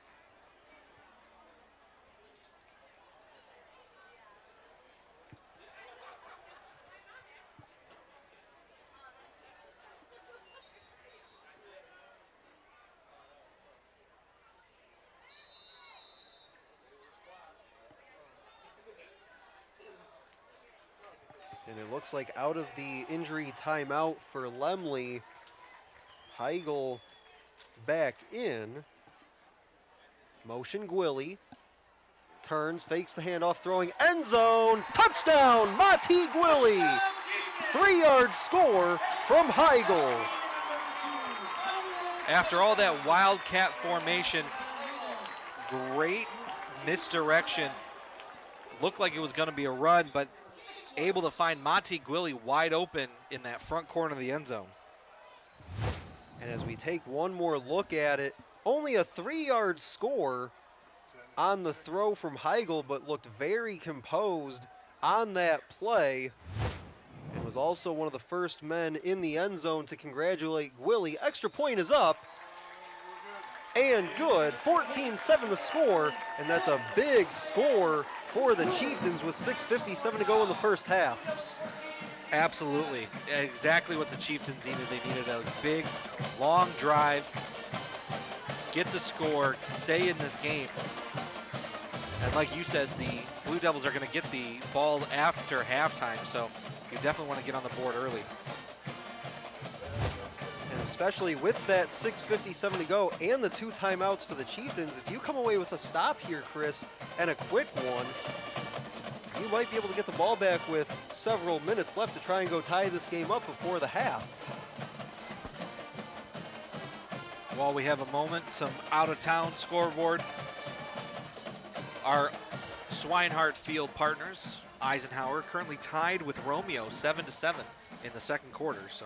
and it looks like out of the injury timeout for Lemley, Heigl back in. Motion Gwilly. Turns, fakes the handoff, throwing end zone. Touchdown, Mati Gwilly. 3-yard score from Heigl. After all that Wildcat formation, great misdirection. Looked like it was going to be a run, but able to find Mati Gwilly wide open in that front corner of the end zone. And as we take one more look at it, only a 3-yard score on the throw from Heigl, but looked very composed on that play. And was also one of the first men in the end zone to congratulate Gwilly. Extra point is up. And good. 14-7 the score. And that's a big score for the Chieftains with 6:57 to go in the first half. Absolutely. Exactly what the Chieftains needed. They needed a big, long drive, get the score, stay in this game. And like you said, the Blue Devils are going to get the ball after halftime, so you definitely want to get on the board early. And especially with that 6:57 to go and the 2 timeouts for the Chieftains, if you come away with a stop here, Chris, and a quick one, you might be able to get the ball back with several minutes left to try and go tie this game up before the half. While we have a moment, some out-of-town scoreboard. Our Swinehart Field partners, Eisenhower, currently tied with Romeo 7-7 in the second quarter, so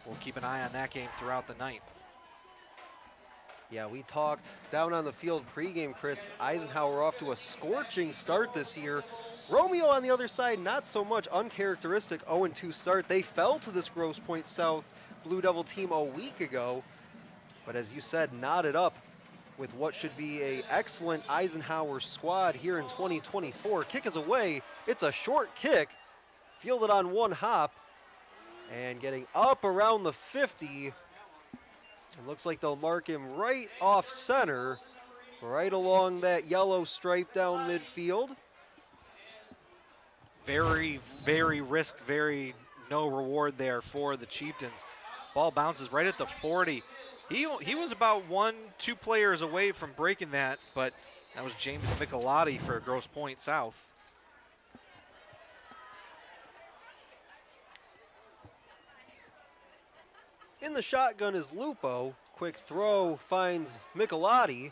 we'll keep an eye on that game throughout the night. Yeah, we talked down on the field pregame, Chris. Eisenhower off to a scorching start this year. Romeo on the other side, not so much. Uncharacteristic 0-2 start. They fell to this Grosse Pointe South Blue Devil team a week ago, but as you said, knotted up with what should be a excellent Eisenhower squad here in 2024. Kick is away. It's a short kick, fielded on one hop, and getting up around the 50. It looks like they'll mark him right off center, right along that yellow stripe down midfield. Very, very risk, very no reward there for the Chieftains. Ball bounces right at the 40. He was about 1-2 players away from breaking that, but that was James Michelotti for Grosse Pointe South. In the shotgun is Lupo. Quick throw finds Michelotti.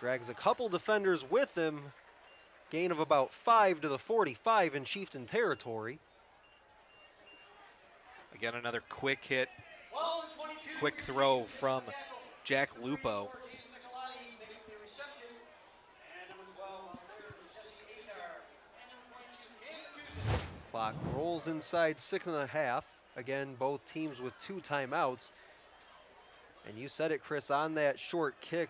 Drags a couple defenders with him. Gain of about 5 to the 45 in Chieftain territory. Again, another quick hit, quick throw from Jack Lupo. Clock rolls inside 6.5. Again, both teams with 2 timeouts. And you said it, Chris, on that short kick.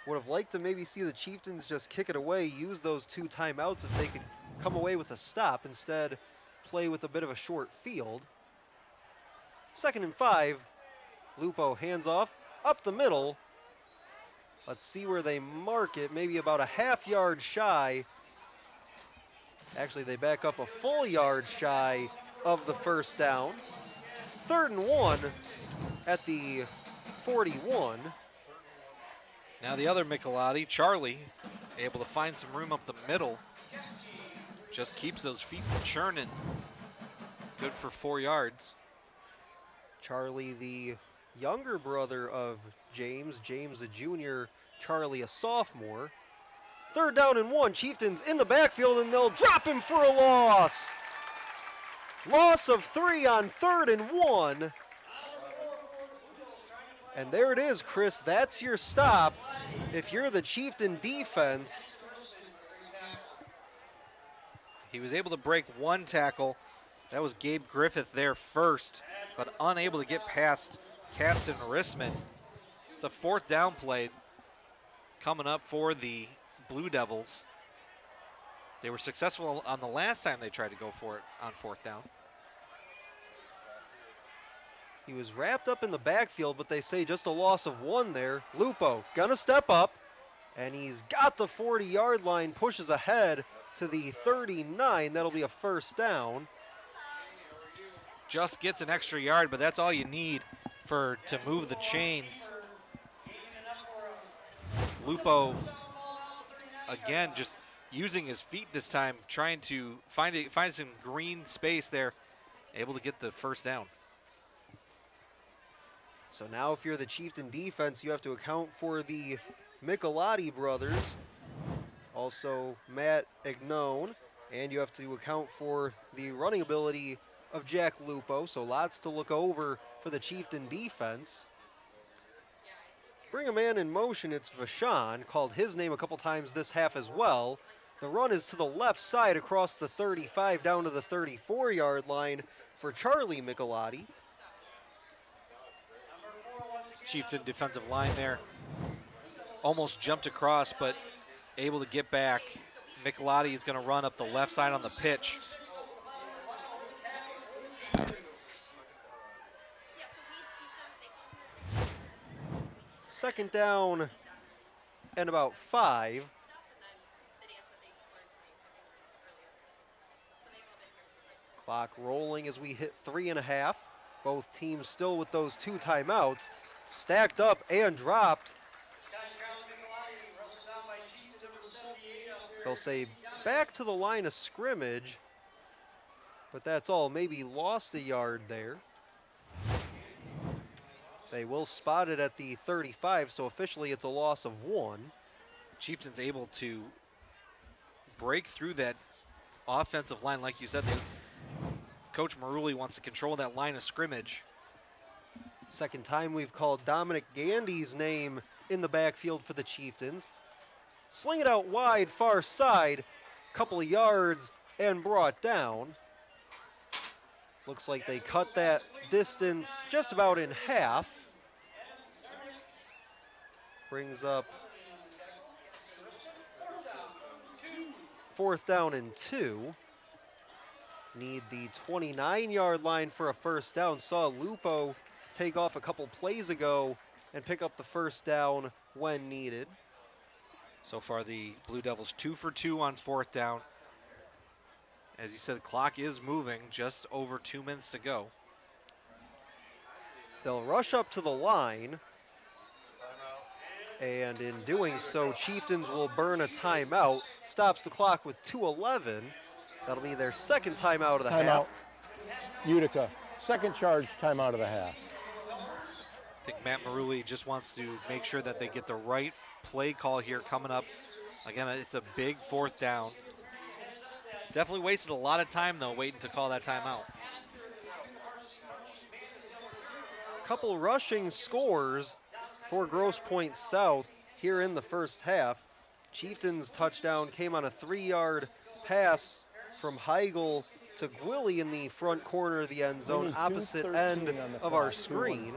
Would have liked to maybe see the Chieftains just kick it away, use those 2 timeouts if they could come away with a stop. Instead, play with a bit of a short field. 2nd and 5. Lupo hands off, up the middle. Let's see where they mark it, maybe about a half-yard shy. Actually, they back up a full yard shy of the first down. 3rd and 1 at the 41. Now the other Michelotti, Charlie, able to find some room up the middle. Just keeps those feet churning. Good for 4 yards. Charlie, the younger brother of James a junior, Charlie a sophomore. 3rd down and 1, Chieftains in the backfield, and they'll drop him for a loss. Loss of 3 on 3rd and 1. And there it is, Chris. That's your stop. If you're the Chieftain defense. He was able to break 1 tackle. That was Gabe Griffith there first, but unable to get past Caston Rissman. It's a 4th down play coming up for the Blue Devils. They were successful on the last time they tried to go for it on 4th down. He was wrapped up in the backfield, but they say just a loss of 1 there. Lupo gonna step up, and he's got the 40-yard line, pushes ahead to the 39. That'll be a 1st down. Just gets an extra yard, but that's all you need to move the chains. Lupo, again, just using his feet this time, trying to find some green space there, able to get the 1st down. So now if you're the Chieftain defense, you have to account for the Michelotti brothers, also Matt Agnone, and you have to account for the running ability of Jack Lupo, so lots to look over for the Chieftain defense. Bring a man in motion, it's Vachon, called his name a couple times this half as well. The run is to the left side across the 35 down to the 34-yard line for Charlie Michelotti. Chieftain defensive line there. Almost jumped across, but able to get back. Michelotti is going to run up the left side on the pitch. Second down and about 5. Clock rolling as we hit 3.5. Both teams still with those 2 timeouts. Stacked up and dropped. They'll say back to the line of scrimmage, but that's all. Maybe lost a yard there. They will spot it at the 35, so officially it's a loss of 1. Chieftain's able to break through that offensive line. Like you said, Coach Maruli wants to control that line of scrimmage. Second time we've called Dominic Gandy's name in the backfield for the Chieftains. Sling it out wide, far side. couple of yards and brought down. Looks like they cut that distance just about in half. Brings up 4th down and 2. Need the 29-yard line for a first down. Saw Lupo take off a couple plays ago and pick up the first down when needed. So far, the Blue Devils 2 for 2 on 4th down. As you said, the clock is moving, just over 2 minutes to go. They'll rush up to the line, and in doing so, Chieftains will burn a timeout. Stops the clock with 2:11. That'll be their second timeout of the half. Utica, second charge timeout of the half. I think Matt Maruli just wants to make sure that they get the right play call here coming up. Again, it's a big 4th down. Definitely wasted a lot of time, though, waiting to call that timeout. Couple rushing scores for Grosse Pointe South here in the first half. Chieftains' touchdown came on a 3-yard pass from Heigl to Gwilly in the front corner of the end zone, opposite end of our screen.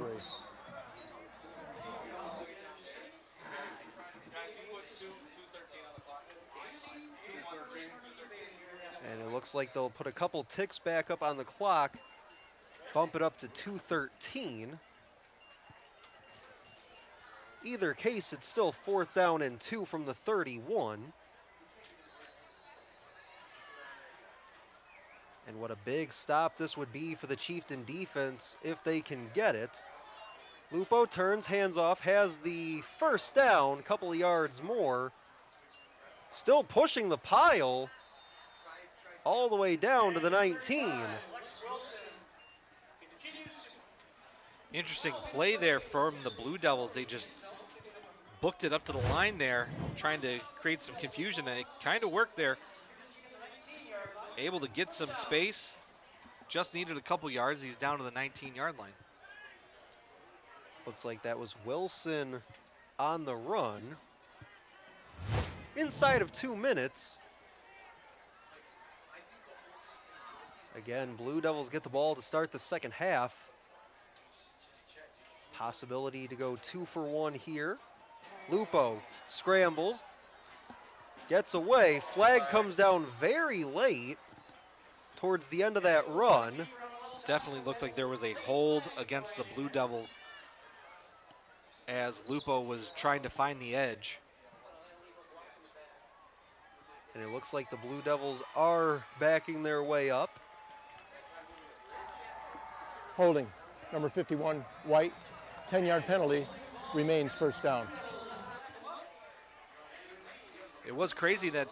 And it looks like they'll put a couple ticks back up on the clock, bump it up to 2:13. Either case, it's still 4th down and 2 from the 31. And what a big stop this would be for the Chieftain defense if they can get it. Lupo turns, hands off, has the first down, couple of yards more. Still pushing the pile all the way down to the 19. Interesting play there from the Blue Devils. They just booked it up to the line there, trying to create some confusion, and it kind of worked there. Able to get some space. Just needed a couple yards. He's down to the 19-yard line. Looks like that was Wilson on the run. Inside of 2 minutes. Again, Blue Devils get the ball to start the second half. Possibility to go 2 for 1 here. Lupo scrambles, gets away. Flag comes down very late towards the end of that run. Definitely looked like there was a hold against the Blue Devils as Lupo was trying to find the edge. And it looks like the Blue Devils are backing their way up. Holding, number 51, White, 10-yard penalty, remains first down. It was crazy that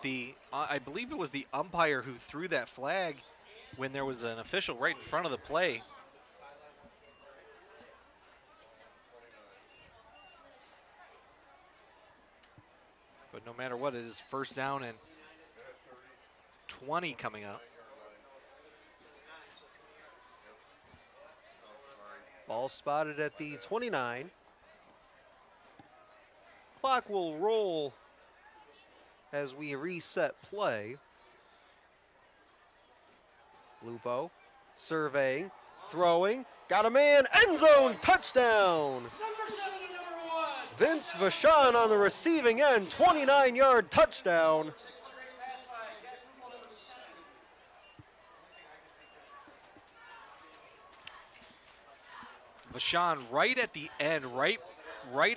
I believe it was the umpire who threw that flag when there was an official right in front of the play. But no matter what, it is first down and 20 coming up. Ball spotted at the 29. Clock will roll as we reset play. Lupo surveying, throwing, got a man, end zone, touchdown! Vince Vachon on the receiving end, 29-yard touchdown. Vachon right at the end, right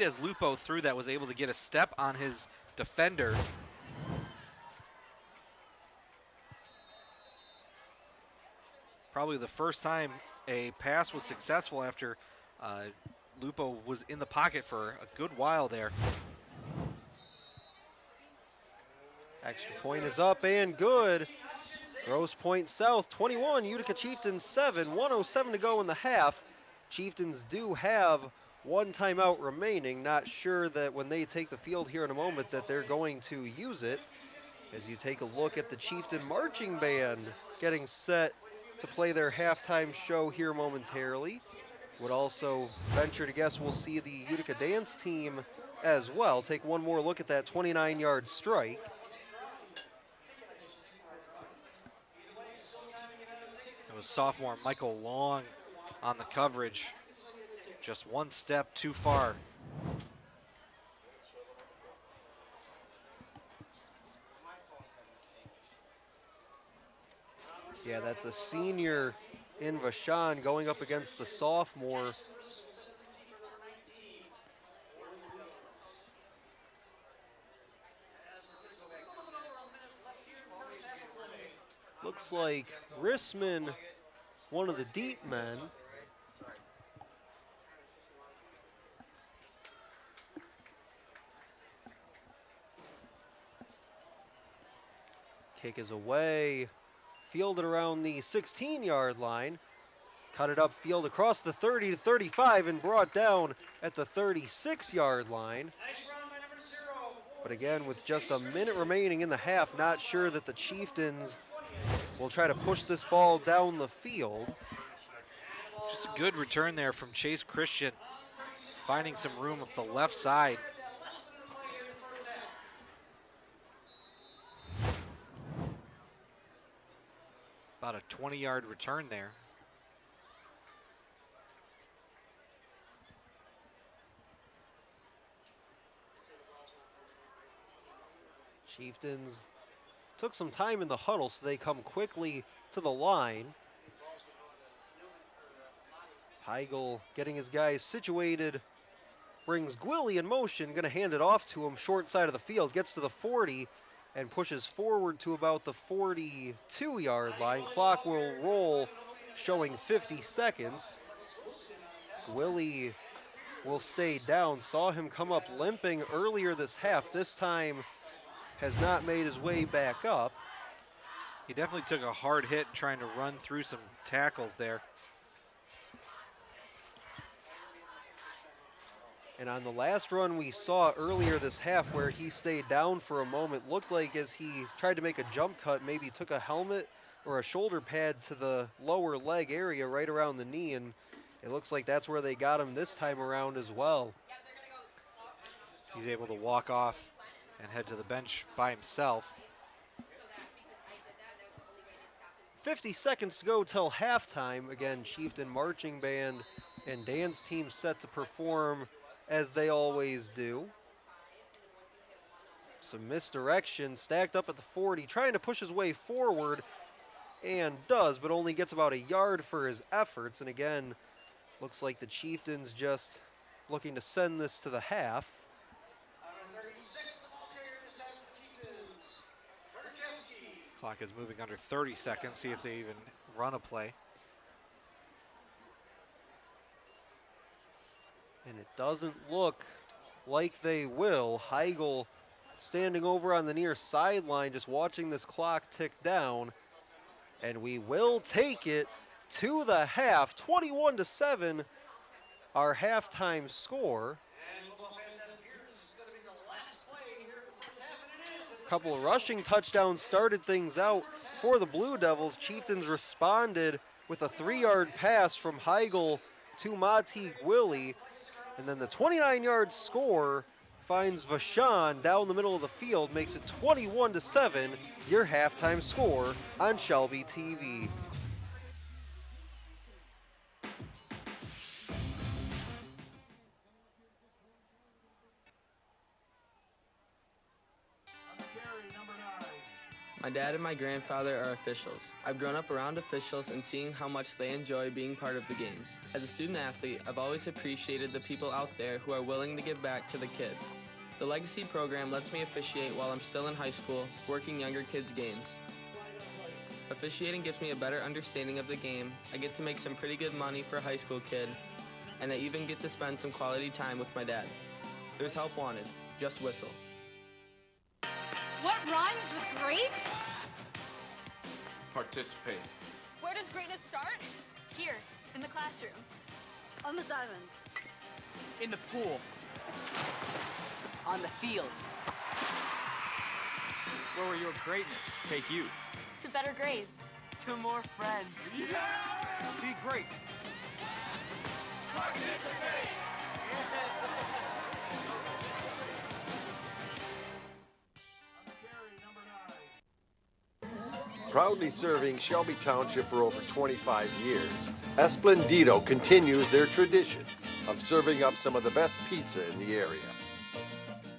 as Lupo threw that, was able to get a step on his defender. Probably the first time a pass was successful after Lupo was in the pocket for a good while there. Extra point is up and good. Grosse Pointe South 21, Utica Chieftains 7, 1:07 to go in the half. Chieftains do have one timeout remaining. Not sure that when they take the field here in a moment that they're going to use it. As you take a look at the Chieftain Marching Band getting set to play their halftime show here momentarily. Would also venture to guess we'll see the Utica dance team as well. Take one more look at that 29-yard strike. It was sophomore Michael Long on the coverage. Just one step too far. Yeah, that's a senior in Vashon going up against the sophomore. Looks like Rissman, one of the deep men. Kick is away, fielded around the 16-yard line. Cut it upfield across the 30 to 35 and brought down at the 36-yard line. But again, with just a minute remaining in the half, not sure that the Chieftains will try to push this ball down the field. Just a good return there from Chase Christian, finding some room up the left side. About a 20-yard return there. Chieftains took some time in the huddle, so they come quickly to the line. Heigl getting his guys situated, brings Gwilly in motion, gonna hand it off to him, short side of the field, gets to the 40 and pushes forward to about the 42-yard line. Clock will roll, showing 50 seconds. Gwilly will stay down, saw him come up limping earlier this half. This time has not made his way back up. He definitely took a hard hit trying to run through some tackles there. And on the last run we saw earlier this half where he stayed down for a moment, looked like as he tried to make a jump cut, maybe took a helmet or a shoulder pad to the lower leg area right around the knee, and it looks like that's where they got him this time around as well. He's able to walk off and head to the bench by himself. 50 seconds to go till halftime. Again, Chieftain Marching Band and dance team set to perform as they always do. Some misdirection, stacked up at the 40, trying to push his way forward, and does, but only gets about a yard for his efforts. And again, looks like the Chieftains just looking to send this to the half. Clock is moving under 30 seconds, see if they even run a play. And it doesn't look like they will. Heigl standing over on the near sideline, just watching this clock tick down. And we will take it to the half, 21-7, our halftime score. A couple of rushing touchdowns started things out for the Blue Devils. Chieftains responded with a 3-yard pass from Heigl to Mati Gwilly. And then the 29-yard score finds Vashon down the middle of the field, makes it 21-7, your halftime score on Shelby TV. My dad and my grandfather are officials. I've grown up around officials and seeing how much they enjoy being part of the games. As a student athlete, I've always appreciated the people out there who are willing to give back to the kids. The Legacy program lets me officiate while I'm still in high school, working younger kids' games. Officiating gives me a better understanding of the game. I get to make some pretty good money for a high school kid, and I even get to spend some quality time with my dad. There's help wanted. Just whistle. What rhymes with great? Participate. Where does greatness start? Here, in the classroom. On the diamond. In the pool. On the field. Where will your greatness take you? To better grades. To more friends. Be great. Participate. Proudly serving Shelby Township for over 25 years, Esplendido continues their tradition of serving up some of the best pizza in the area.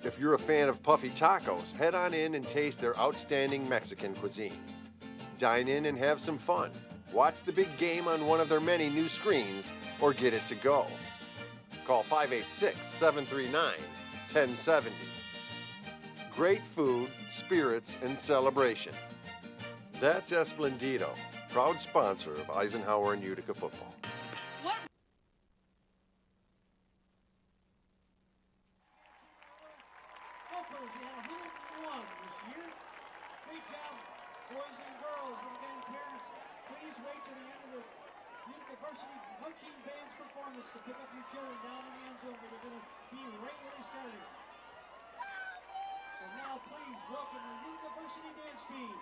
If you're a fan of puffy tacos, head on in and taste their outstanding Mexican cuisine. Dine in and have some fun. Watch the big game on one of their many new screens or get it to go. Call 586-739-1070. Great food, spirits, and celebration. That's Esplendido, proud sponsor of Eisenhower and Utica football. To pick up your children down in the end zone, where they're going to be right where they started. So now, please welcome the University Dance Team.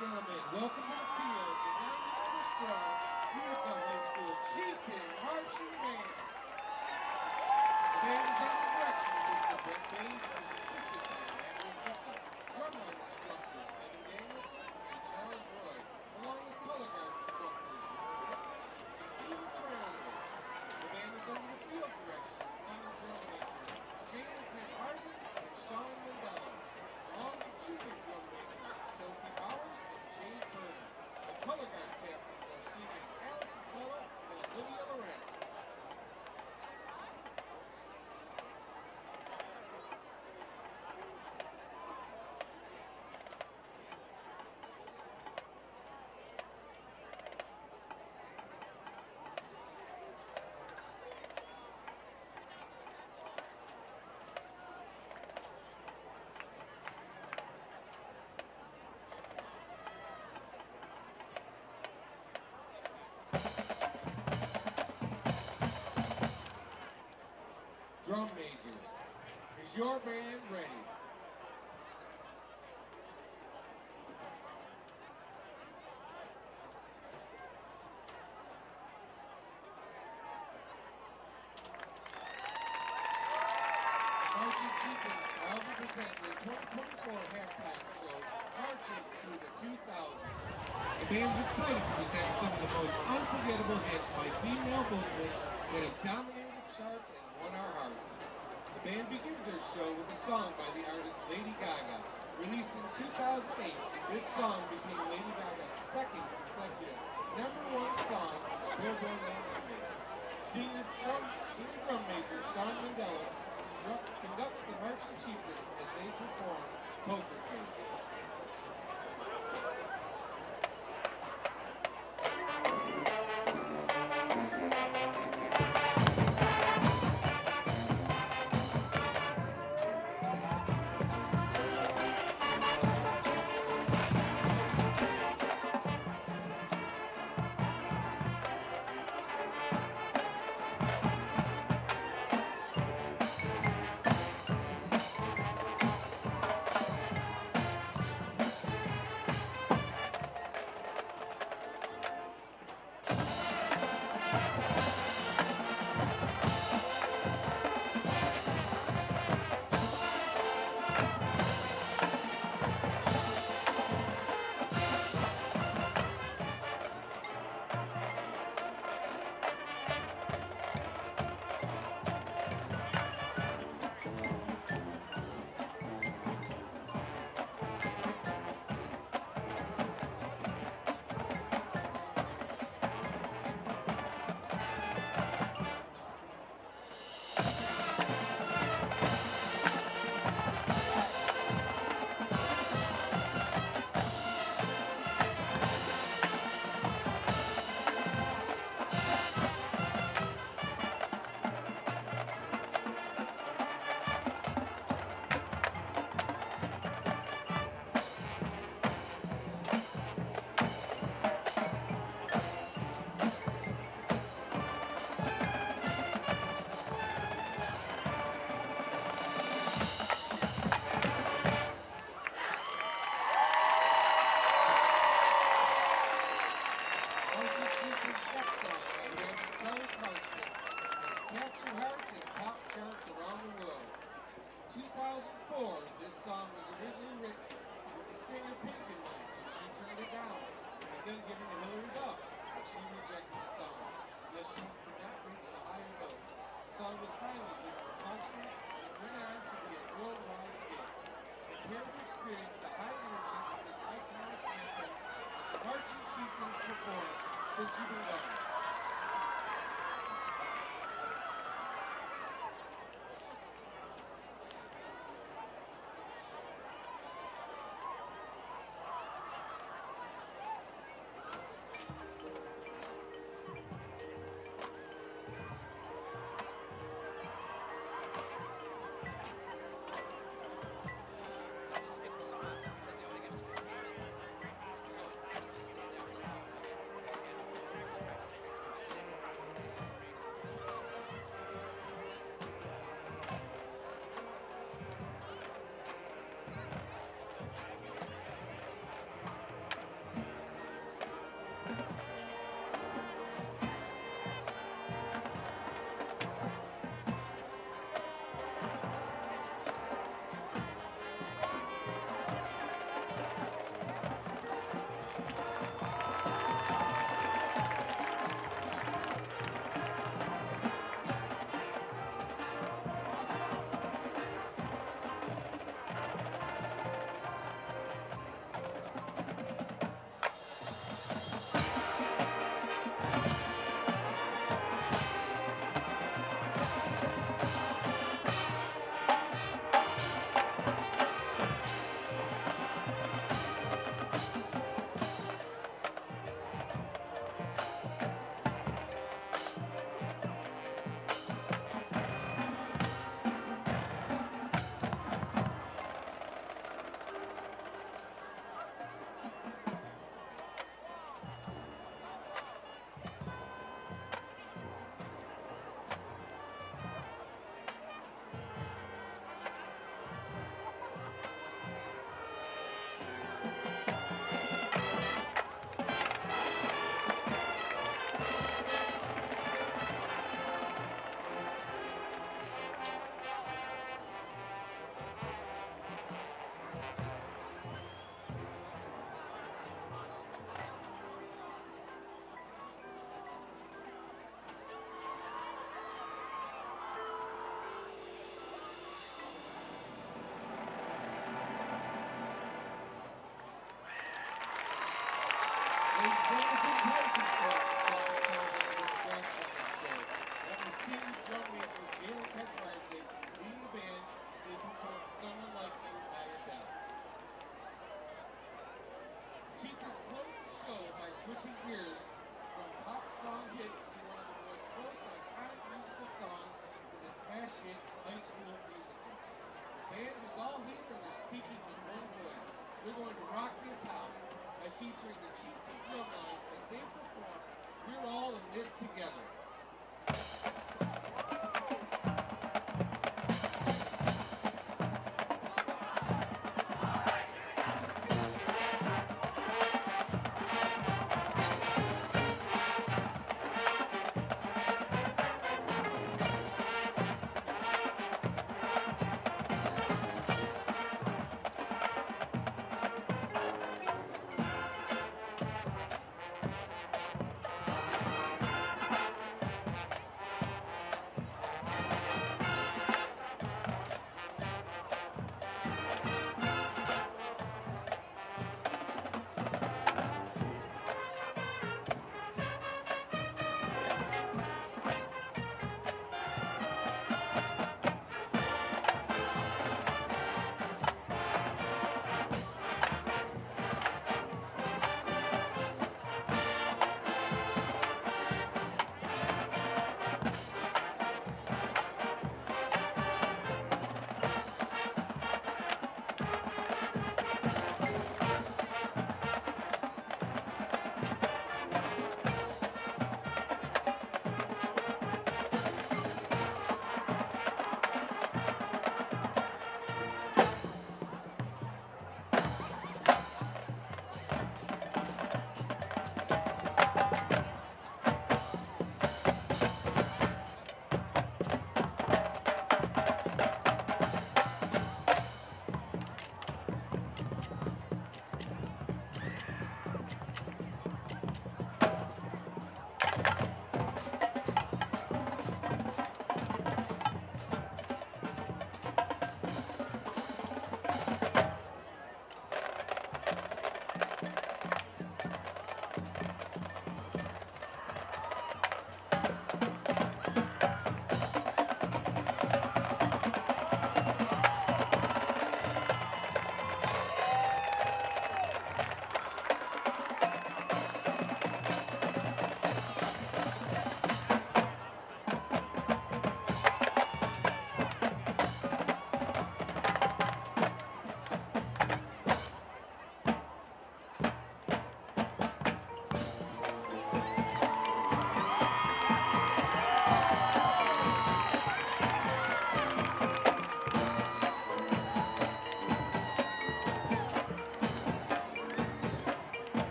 Gentlemen, welcome to the field, the 90-meter strong Utica High School Chieftain Marching Band. The band is under the direction of Mr. Brett Bays and is assisted by Matt Wisnicki, drumline instructors Evan Daniels and Charles Roy, along with color guard instructors Eve Trailers. The band is under the field direction of senior drum major Jalen Pesmarson and Sean Mandela, along with junior drum majors Sophie Bowers and Jade Burner. The color guard captains are seniors Allison Tella and Olivia Lorenz. Drum majors, is your band ready? Marching Chieftains proudly present their 2024 halftime show, Marching Through the 2000s. The band is excited to present some of the most unforgettable hits by female vocalists that have dominated the charts and won our hearts. The band begins their show with a song by the artist Lady Gaga. Released in 2008, this song became Lady Gaga's second consecutive #1 song on the Billboard 100. Senior drum major Sean Mandela conducts the Marching Chieftains as they perform Poker Face. 2004, this song was originally written with the singer Pink in mind, but she turned it down. It was then given to Hillary Duff, but she rejected the song. Yes, she could not reach the higher notes. The song was finally given to Townsend, and it went on to be a worldwide hit. Prepare to experience the high energy of this iconic anthem as the marching chieftains perform Since You've Been Gone. Chieftains close the show by switching gears from pop song hits to one of the world's most iconic musical songs from the smash hit High School Musical. The band is all here and they're speaking with one voice. They're going to rock this house by featuring the Chieftain drumline as they perform We're All in This Together.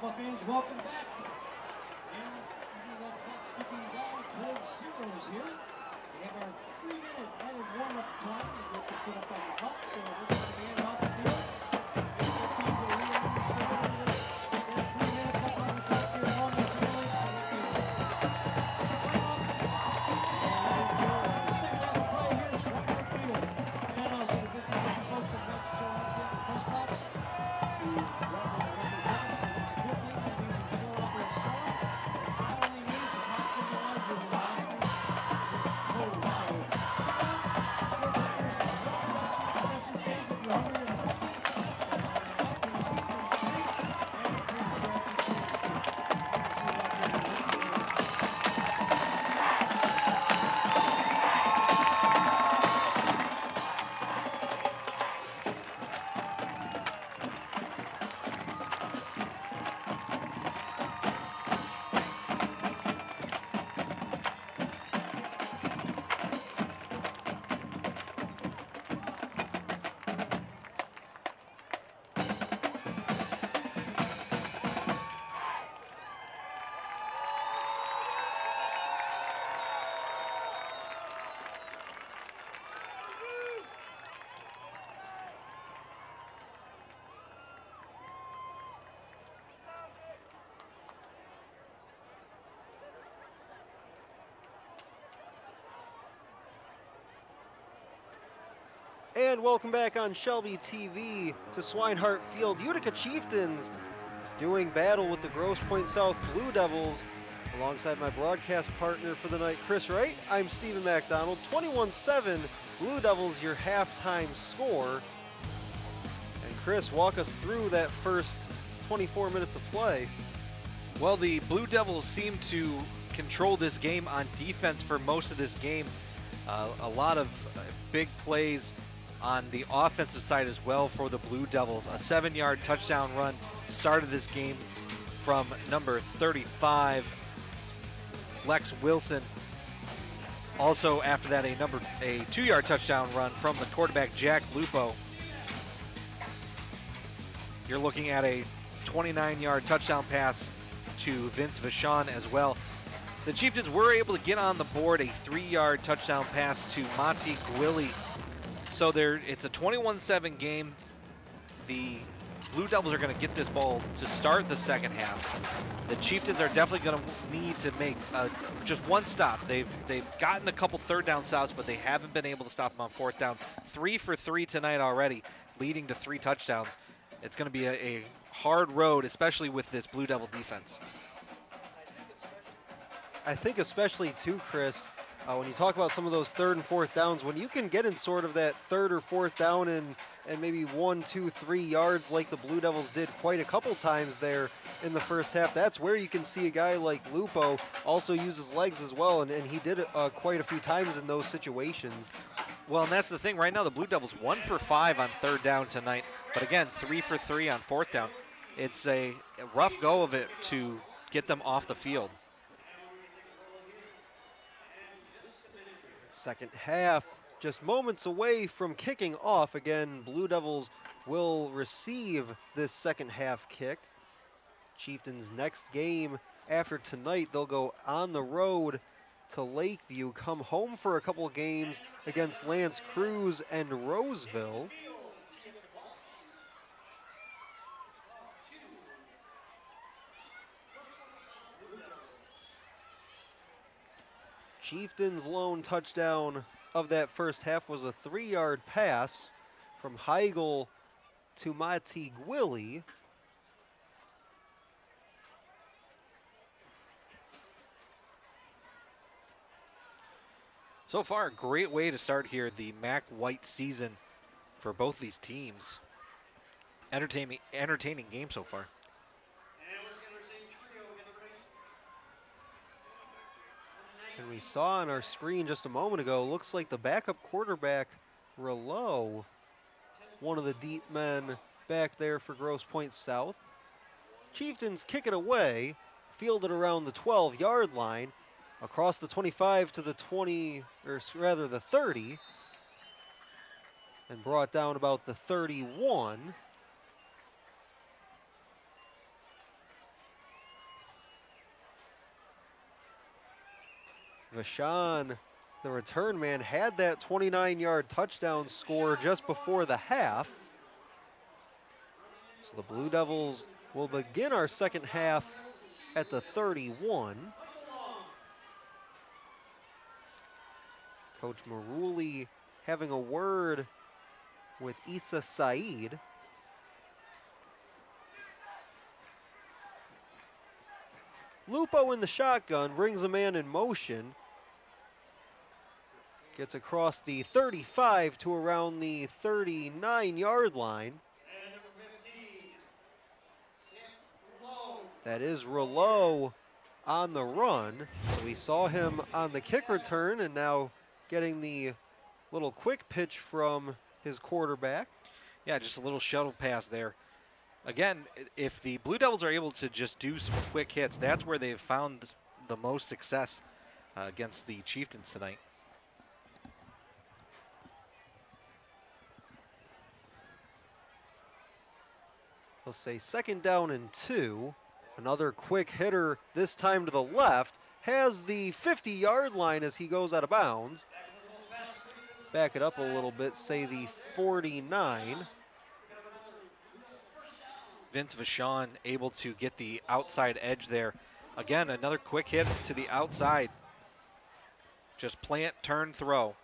Basketball fans, welcome back. And that clock's ticking down towards zeros here. We have our 3-minute added warm-up time to get the foot up on the puck, so we're going to hand off the field. Give 15 to rearrange the step into it. Get 3 minutes up on the clock here, warm-up early, so we can warm up. And we'll signal the play here, Swinehart Field. And also the 50-50 folks from West showing up here at the press box to grab their record tickets. So that's a good thing. That means they're still out there selling. If that only means the pot's going to be larger than last week. So check out Fort Myers, West Concession stands if you're hungry and thirsty. Out in Chieftain Street and through the Grafton Street. You can see it out there in the And welcome back on Shelby TV to Swinehart Field. Utica Chieftains doing battle with the Grosse Pointe South Blue Devils. Alongside my broadcast partner for the night, Chris Wright, I'm Stephen MacDonald. 21-7 Blue Devils, your halftime score. And Chris, walk us through that first 24 minutes of play. Well, the Blue Devils seem to control this game on defense for most of this game. A lot of big plays on the offensive side as well for the Blue Devils. A 7-yard touchdown run started this game from number 35, Lex Wilson. Also after that, a 2-yard touchdown run from the quarterback, Jack Lupo. You're looking at a 29-yard touchdown pass to Vince Vachon as well. The Chieftains were able to get on the board a 3-yard touchdown pass to Monty Gwilly. So it's a 21-7 game. The Blue Devils are going to get this ball to start the second half. The Chieftains are definitely going to need to make just one stop. They've gotten a couple third down stops, but they haven't been able to stop them on fourth down. 3 for 3 tonight already, leading to 3 touchdowns. It's going to be a hard road, especially with this Blue Devil defense. I think especially too, Chris, when you talk about some of those third and fourth downs, when you can get in sort of that third or fourth down and maybe 1, 2, 3 yards like the Blue Devils did quite a couple times there in the first half, that's where you can see a guy like Lupo also use his legs as well, and he did it quite a few times in those situations. Well, and that's the thing. Right now, the Blue Devils 1 for 5 on third down tonight, but again, 3 for 3 on fourth down. It's a rough go of it to get them off the field. Second half, just moments away from kicking off. Again, Blue Devils will receive this second half kick. Chieftains' next game after tonight, they'll go on the road to Lakeview, come home for a couple of games against Lance Cruz and Roseville. Chieftains' lone touchdown of that first half was a 3-yard pass from Heigl to Mati Gwilly. So far, a great way to start here the Mac White season for both these teams. Entertaining game so far. And we saw on our screen just a moment ago, looks like the backup quarterback, Rouleau, one of the deep men back there for Grosse Pointe South. Chieftains kick it away, fielded around the 12-yard line, across the 25 to the 20, or rather the 30, and brought down about the 31. Vachon, the return man, had that 29-yard touchdown score just before the half. So the Blue Devils will begin our second half at the 31. Coach Maruli having a word with Issa Saeed. Lupo in the shotgun, brings a man in motion. Gets across the 35 to around the 39-yard line. That is Rouleau on the run. So we saw him on the kick return and now getting the little quick pitch from his quarterback. Yeah, just a little shuttle pass there. Again, if the Blue Devils are able to just do some quick hits, that's where they've found the most success against the Chieftains tonight. They'll say 2nd down and 2. Another quick hitter, this time to the left, has the 50-yard line as he goes out of bounds. Back it up a little bit, say the 49. Vince Vachon able to get the outside edge there. Again, another quick hit to the outside. Just plant, turn, throw.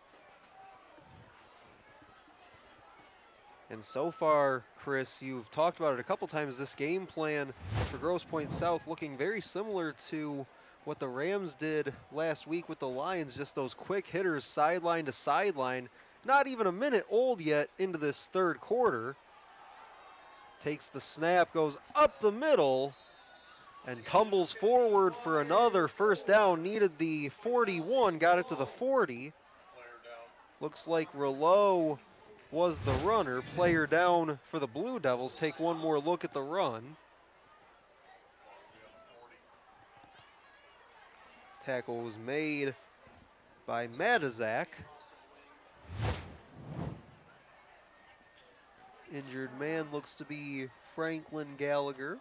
And so far, Chris, you've talked about it a couple times, this game plan for Grosse Pointe South looking very similar to what the Rams did last week with the Lions, just those quick hitters sideline to sideline. Not even a minute old yet into this third quarter. Takes the snap, goes up the middle, and tumbles forward for another first down. Needed the 41, got it to the 40. Looks like Rouleau was the runner. Player down for the Blue Devils. Take one more look at the run. Tackle was made by Matizak. Injured man looks to be Franklin Gallagher,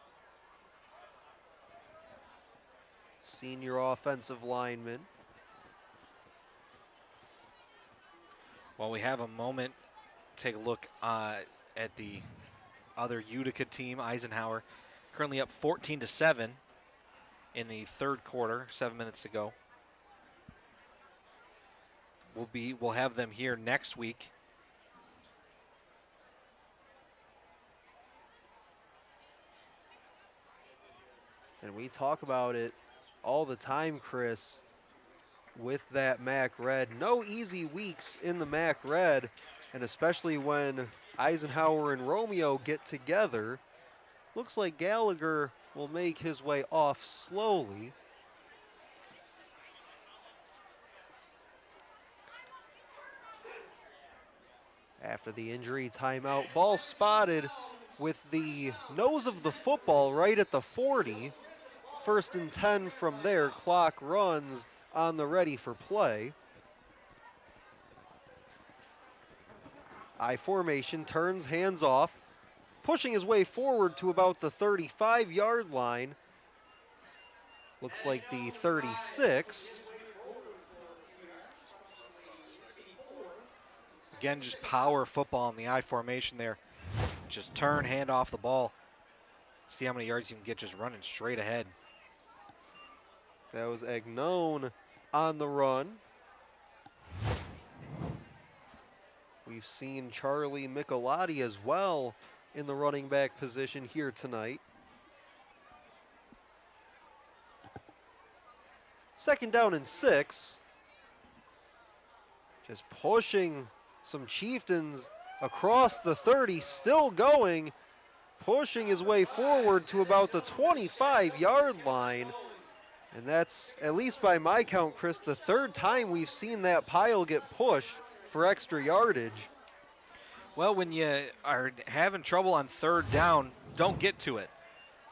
senior offensive lineman. While we have a moment, take a look at the other Utica team, Eisenhower, currently up 14-7 in the third quarter, 7 minutes to go. We'll have them here next week. And we talk about it all the time, Chris, with that MAC Red. No easy weeks in the MAC Red, and especially when Eisenhower and Romeo get together. Looks like Gallagher will make his way off slowly. After the injury timeout, ball spotted with the nose of the football right at the 40. 1st and 10 from there. Clock runs on the ready for play. I formation, turns, hands off, pushing his way forward to about the 35-yard line. Looks like the 36. Again, just power football in the I formation there. Just turn, hand off the ball. See how many yards you can get just running straight ahead. That was Agnon on the run. We've seen Charlie Michelotti as well in the running back position here tonight. 2nd down and 6. Just pushing some Chieftains across the 30, still going, pushing his way forward to about the 25-yard line. And that's, at least by my count, Chris, the 3rd time we've seen that pile get pushed for extra yardage. Well, when you are having trouble on 3rd down, don't get to it.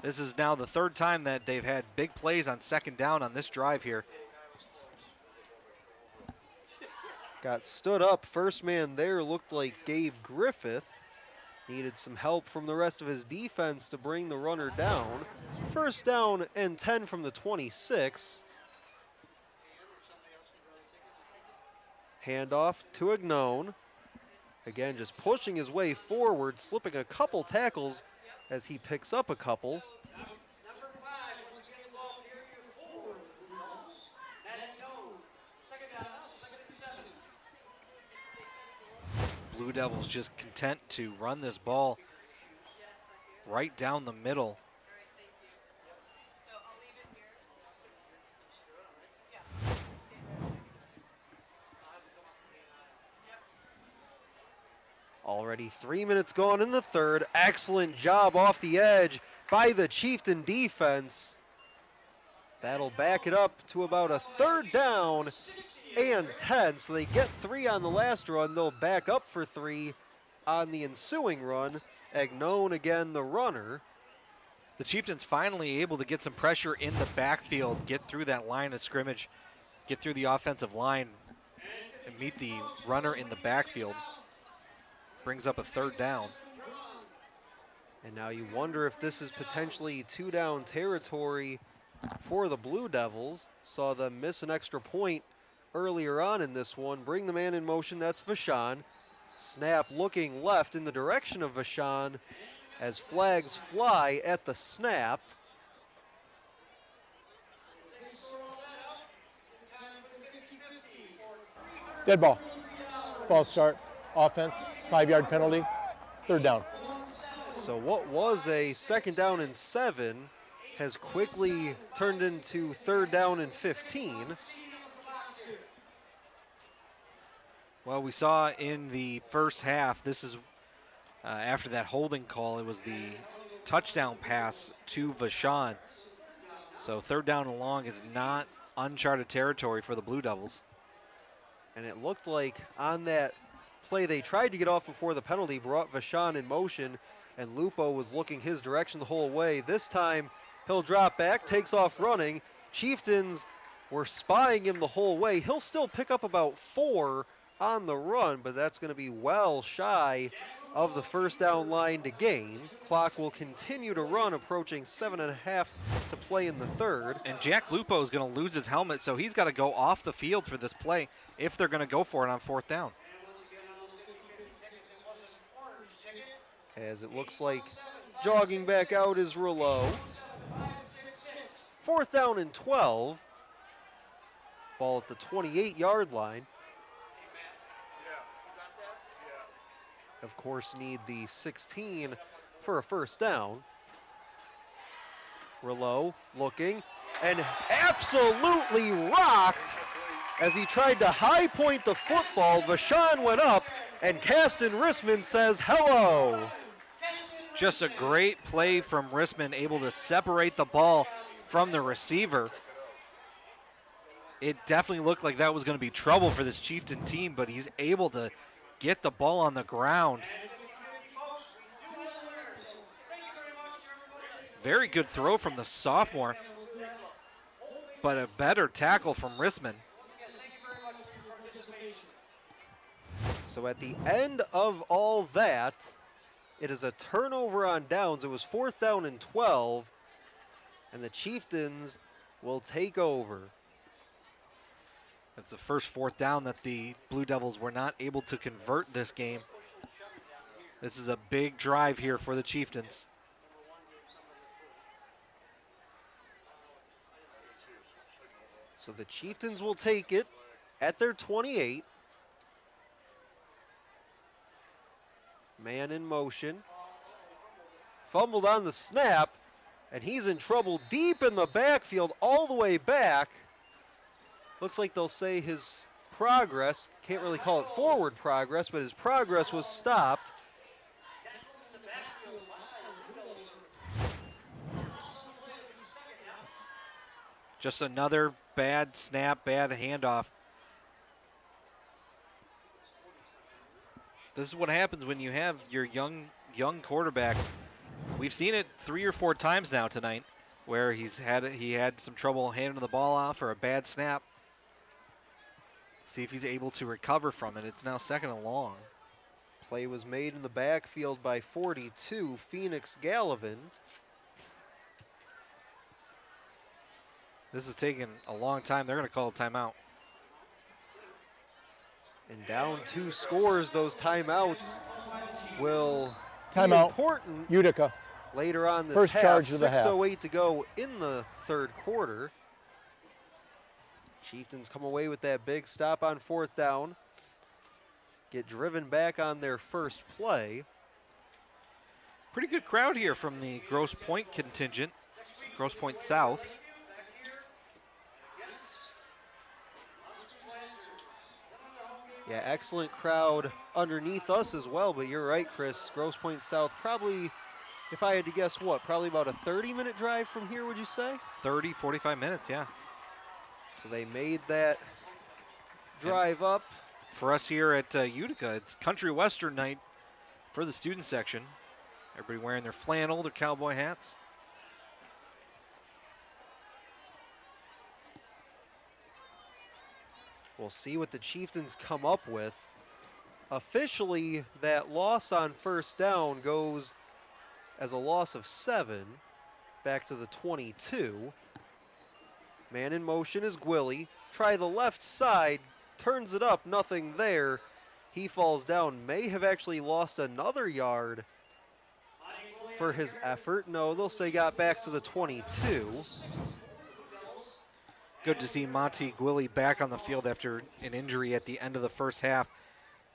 This is now the 3rd time that they've had big plays on 2nd down on this drive here. Got stood up. First man there looked like Gabe Griffith. Needed some help from the rest of his defense to bring the runner down. 1st down and 10 from the 26. Handoff to Agnone. Again, just pushing his way forward, slipping a couple tackles as he picks up a couple. Blue Devils just content to run this ball right down the middle. Already 3 minutes gone in the third. Excellent job off the edge by the Chieftain defense. That'll back it up to about a 3rd down and 10. So they get 3 on the last run. They'll back up for 3 on the ensuing run. Agnone again the runner. The Chieftains finally able to get some pressure in the backfield, get through that line of scrimmage, get through the offensive line, and meet the runner in the backfield. Brings up a 3rd down. And now you wonder if this is potentially 2-down territory for the Blue Devils. Saw them miss an extra point earlier on in this one. Bring the man in motion, that's Vachon. Snap looking left in the direction of Vachon as flags fly at the snap. Dead ball. False start. Offense. 5-yard penalty. 3rd down. So what was a 2nd down and 7 has quickly turned into 3rd down and 15. Well, we saw in the first half, this is after that holding call, it was the touchdown pass to Vachon. So 3rd down and long is not uncharted territory for the Blue Devils. And it looked like on that play they tried to get off before the penalty, brought Vachon in motion, and Lupo was looking his direction the whole way. This time he'll drop back, takes off running. Chieftains were spying him the whole way. He'll still pick up about 4 on the run, but that's going to be well shy of the 1st down line to gain. Clock will continue to run, approaching 7.5 to play in the 3rd. And Jack Lupo is going to lose his helmet, so he's got to go off the field for this play if they're going to go for it on 4th down. As it looks like jogging back out is Rouleau. 4th down and 12. Ball at the 28-yard line. Of course, need the 16 for a 1st down. Rouleau looking and absolutely rocked as he tried to high point the football. Vachon went up and Caston Rissman says hello. Just a great play from Rissman, able to separate the ball from the receiver. It definitely looked like that was going to be trouble for this Chieftain team, but he's able to get the ball on the ground. Very good throw from the sophomore, but a better tackle from Rissman. So at the end of all that, it is a turnover on downs. It was 4th down and 12, and the Chieftains will take over. That's the first 4th down that the Blue Devils were not able to convert this game. This is a big drive here for the Chieftains. So the Chieftains will take it at their 28. Man in motion. Fumbled on the snap, and he's in trouble deep in the backfield all the way back. Looks like they'll say his progress, can't really call it forward progress, but his progress was stopped. Just another bad snap, bad handoff. This is what happens when you have your young quarterback. We've seen it 3 or 4 times now tonight, where he had some trouble handing the ball off or a bad snap. See if he's able to recover from it. It's now 2nd and long. Play was made in the backfield by 42, Phoenix Gallivan. This is taking a long time. They're going to call a timeout. And down 2 scores, those timeouts will be Timeout. important Utica. later on this First half. charge of the half. 6:08 to go in the third quarter. Chieftains come away with that big stop on 4th down. Get driven back on their first play. Pretty good crowd here from the Grosse Pointe contingent, Grosse Pointe South. Yeah, excellent crowd underneath us as well, but you're right, Chris. Grosse Pointe South probably, if I had to guess, what, probably about a 30-minute drive from here, would you say? 30, 45 minutes, yeah. So they made that drive up. For us here at Utica, it's country western night for the student section. Everybody wearing their flannel, their cowboy hats. We'll see what the Chieftains come up with. Officially, that loss on first down goes as a loss of 7 back to the 22. Man in motion is Gwilly. Try the left side, turns it up, nothing there. He falls down, may have actually lost another yard for his effort. No, they'll say got back to the 22. Good to see Monty Gwilly back on the field after an injury at the end of the first half,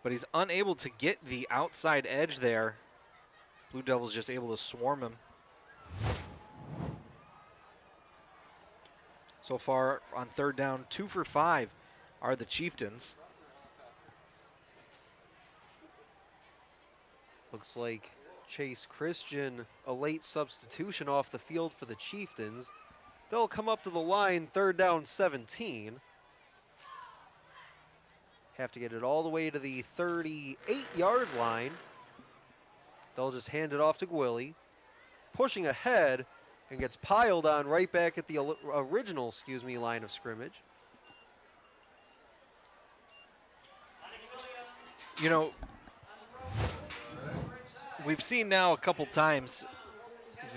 but he's unable to get the outside edge there. Blue Devils just able to swarm him. So far on third down, 2 for 5 are the Chieftains. Looks like Chase Christian, a late substitution off the field for the Chieftains. They'll come up to the line, third down 17. Have to get it all the way to the 38-yard line. They'll just hand it off to Gwilly. Pushing ahead and gets piled on right back at the original, line of scrimmage. You know, we've seen now a couple times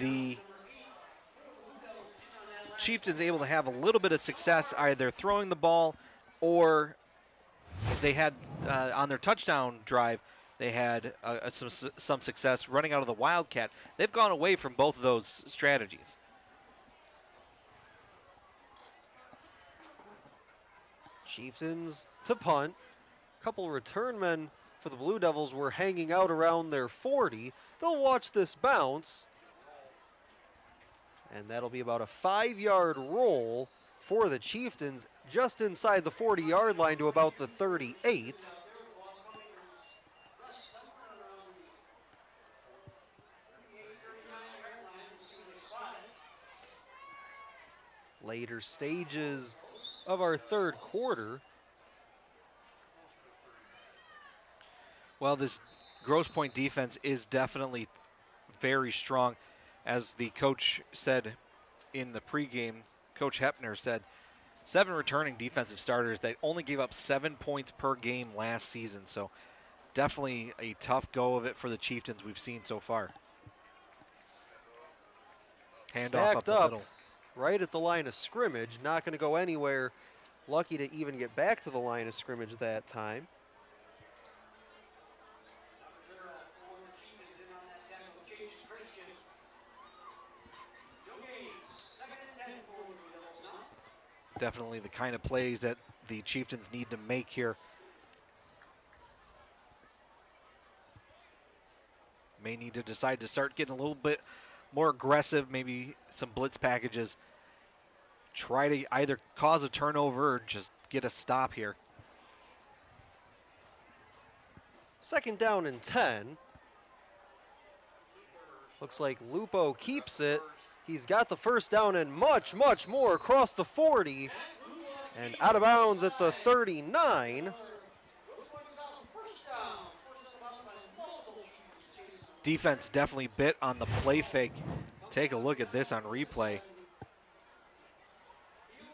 the Chieftains able to have a little bit of success either throwing the ball, or they had on their touchdown drive, they had some success running out of the Wildcat. They've gone away from both of those strategies. Chieftains to punt. Couple return men for the Blue Devils were hanging out around their 40. They'll watch this bounce. And that'll be about a 5-yard roll for the Chieftains, just inside the 40-yard line to about the 38. Later stages of our third quarter. Well, this Grosse Pointe defense is definitely very strong. As the coach said in the pregame, Coach Hepner said, 7 returning defensive starters that only gave up 7 points per game last season. So definitely a tough go of it for the Chieftains we've seen so far. Handoff up the middle. Right at the line of scrimmage. Not going to go anywhere. Lucky to even get back to the line of scrimmage that time. Definitely the kind of plays that the Chieftains need to make here. May need to decide to start getting a little bit more aggressive, maybe some blitz packages. Try to either cause a turnover or just get a stop here. Second down and 10. Looks like Lupo keeps it. He's got the first down and much, much more across the 40 and out of bounds at the 39. Defense definitely bit on the play fake. Take a look at this on replay.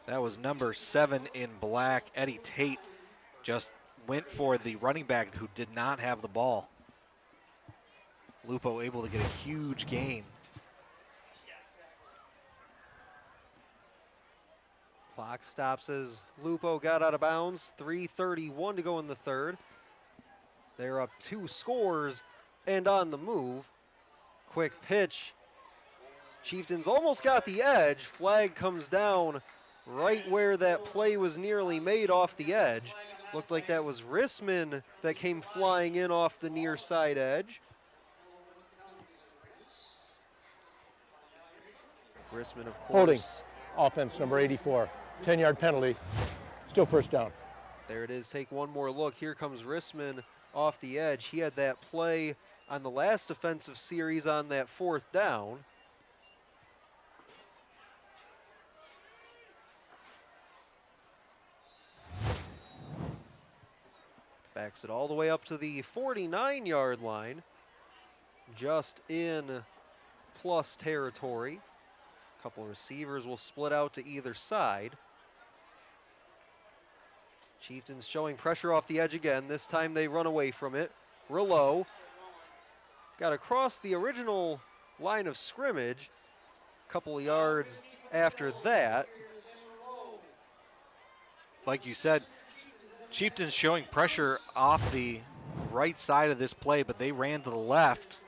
That was number 7 in black. Eddie Tate just went for the running back who did not have the ball. Lupo able to get a huge gain. Clock stops as Lupo got out of bounds. 3:31 to go in the third. They're up 2 scores and on the move. Quick pitch. Chieftains almost got the edge. Flag comes down right where that play was nearly made off the edge. Looked like that was Rissman that came flying in off the near side edge. Rissman, of course. Holding. Offense number 84. 10-yard penalty. Still first down. There it is. Take one more look. Here comes Rissman off the edge. He had that play on the last offensive series on that 4th down. Backs it all the way up to the 49-yard line. Just in plus territory. A couple of receivers will split out to either side. Chieftains showing pressure off the edge again. This time they run away from it. Rouleau got across the original line of scrimmage. A couple of yards after that. Like you said, Chieftains showing pressure off the right side of this play, but they ran to the left.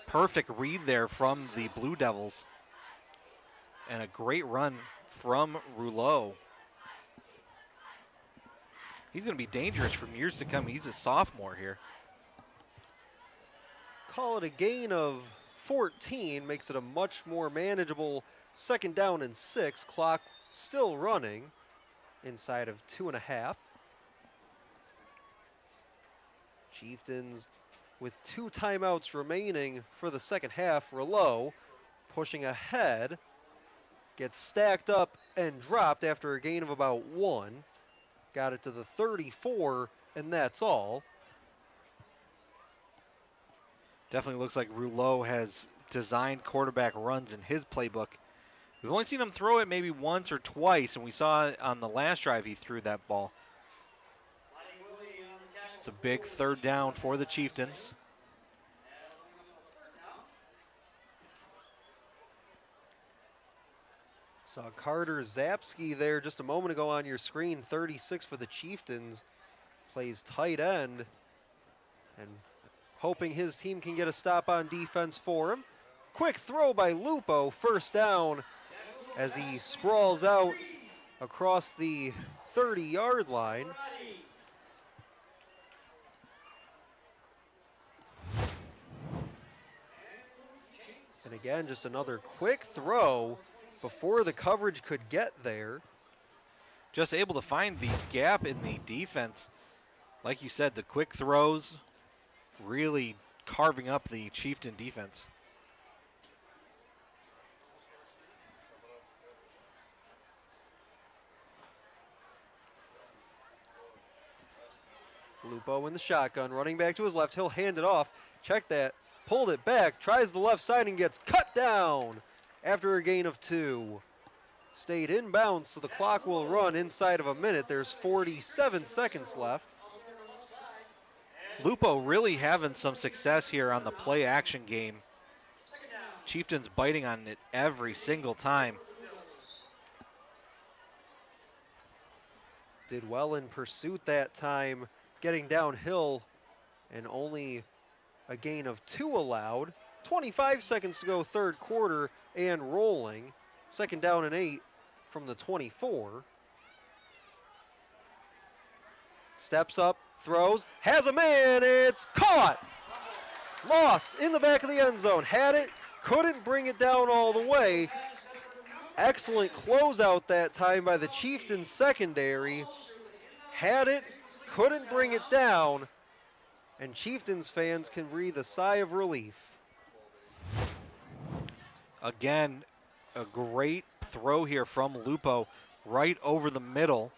Perfect read there from the Blue Devils. And a great run from Rouleau. He's going to be dangerous for years to come. He's a sophomore here. Call it a gain of 14, makes it a much more manageable 2nd down and 6. Clock still running inside of 2.5. Chieftains with 2 timeouts remaining for the second half. Rouleau pushing ahead, gets stacked up and dropped after a gain of about 1. Got it to the 34, and that's all. Definitely looks like Rouleau has designed quarterback runs in his playbook. We've only seen him throw it maybe once or twice, and we saw on the last drive he threw that ball. It's a big 3rd down for the Chieftains. Saw Carter Zapsky there just a moment ago on your screen, 36 for the Chieftains. Plays tight end and hoping his team can get a stop on defense for him. Quick throw by Lupo, 1st down as he sprawls out across the 30-yard line. And again, just another quick throw before the coverage could get there. Just able to find the gap in the defense. Like you said, the quick throws really carving up the Chieftain defense. Lupo in the shotgun, running back to his left. He'll hand it off. Check that. Pulled it back. Tries the left side and gets cut down after a gain of 2. Stayed inbounds, so the clock will run inside of a minute. There's 47 seconds left. Lupo really having some success here on the play action game. Chieftains biting on it every single time. Did well in pursuit that time, getting downhill, and only a gain of 2 allowed. 25 seconds to go, 3rd quarter, and rolling. 2nd down and 8 from the 24. Steps up, throws, has a man, it's caught! Lost in the back of the end zone, had it, couldn't bring it down all the way. Excellent closeout that time by the Chieftains secondary. Had it, couldn't bring it down, and Chieftains fans can breathe a sigh of relief. Again, a great throw here from Lupo right over the middle.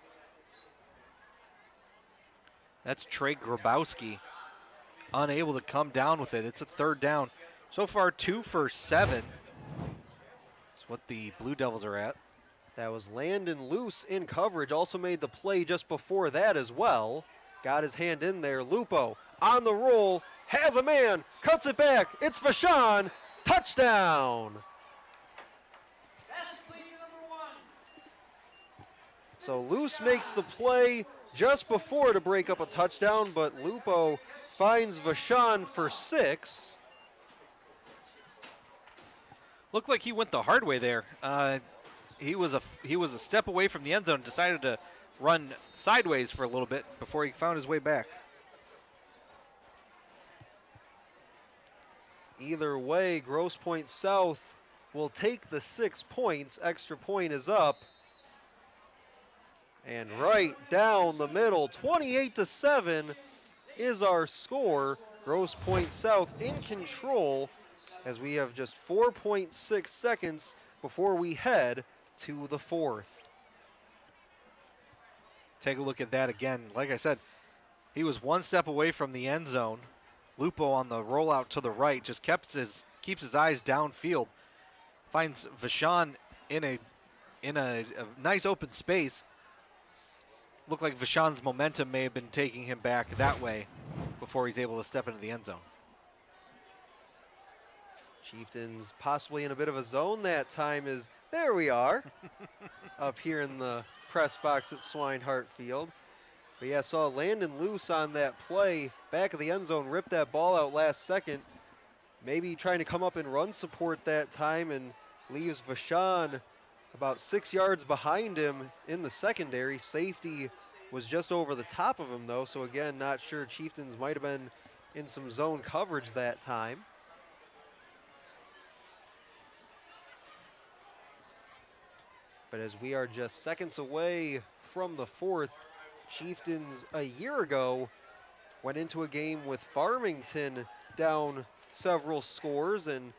That's Trey Grabowski, unable to come down with it. It's a 3rd down. So far, 2 for 7. That's what the Blue Devils are at. That was Landon Luce in coverage, also made the play just before that as well. Got his hand in there. Lupo on the roll, has a man, cuts it back. It's Vashon, touchdown. So Luce makes the play just before to break up a touchdown, but Lupo finds Vashon for 6. Looked like he went the hard way there. He was a step away from the end zone, decided to run sideways for a little bit before he found his way back. Either way, Grosse Pointe South will take the 6 points. Extra point is up. And right down the middle, 28-7 is our score. Grosse Pointe South in control as we have just 4.6 seconds before we head to the 4th. Take a look at that again. Like I said, he was one step away from the end zone. Lupo on the rollout to the right just keeps his eyes downfield. Finds Vashon in a nice open space. Looked like Vashon's momentum may have been taking him back that way before he's able to step into the end zone. Chieftains possibly in a bit of a zone that time is, there we are, up here in the press box at Swinehart Field. But yeah, saw Landon Luce on that play, back of the end zone, ripped that ball out last second. Maybe trying to come up and run support that time and leaves Vashon about 6 yards behind him in the secondary. Safety was just over the top of him though, so again, not sure. Chieftains might have been in some zone coverage that time. But as we are just seconds away from the 4th, Chieftains a year ago went into a game with Farmington down several scores and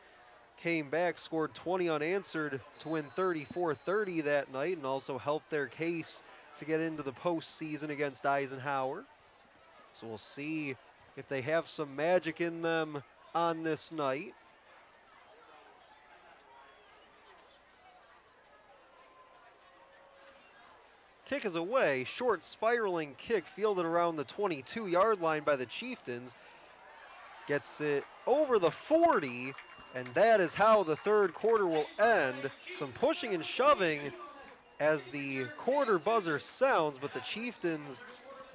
came back, scored 20 unanswered to win 34-30 that night, and also helped their case to get into the postseason against Eisenhower. So we'll see if they have some magic in them on this night. Kick is away, short spiraling kick fielded around the 22-yard line by the Chieftains. Gets it over the 40, and that is how the third quarter will end. Some pushing and shoving as the quarter buzzer sounds, but the Chieftains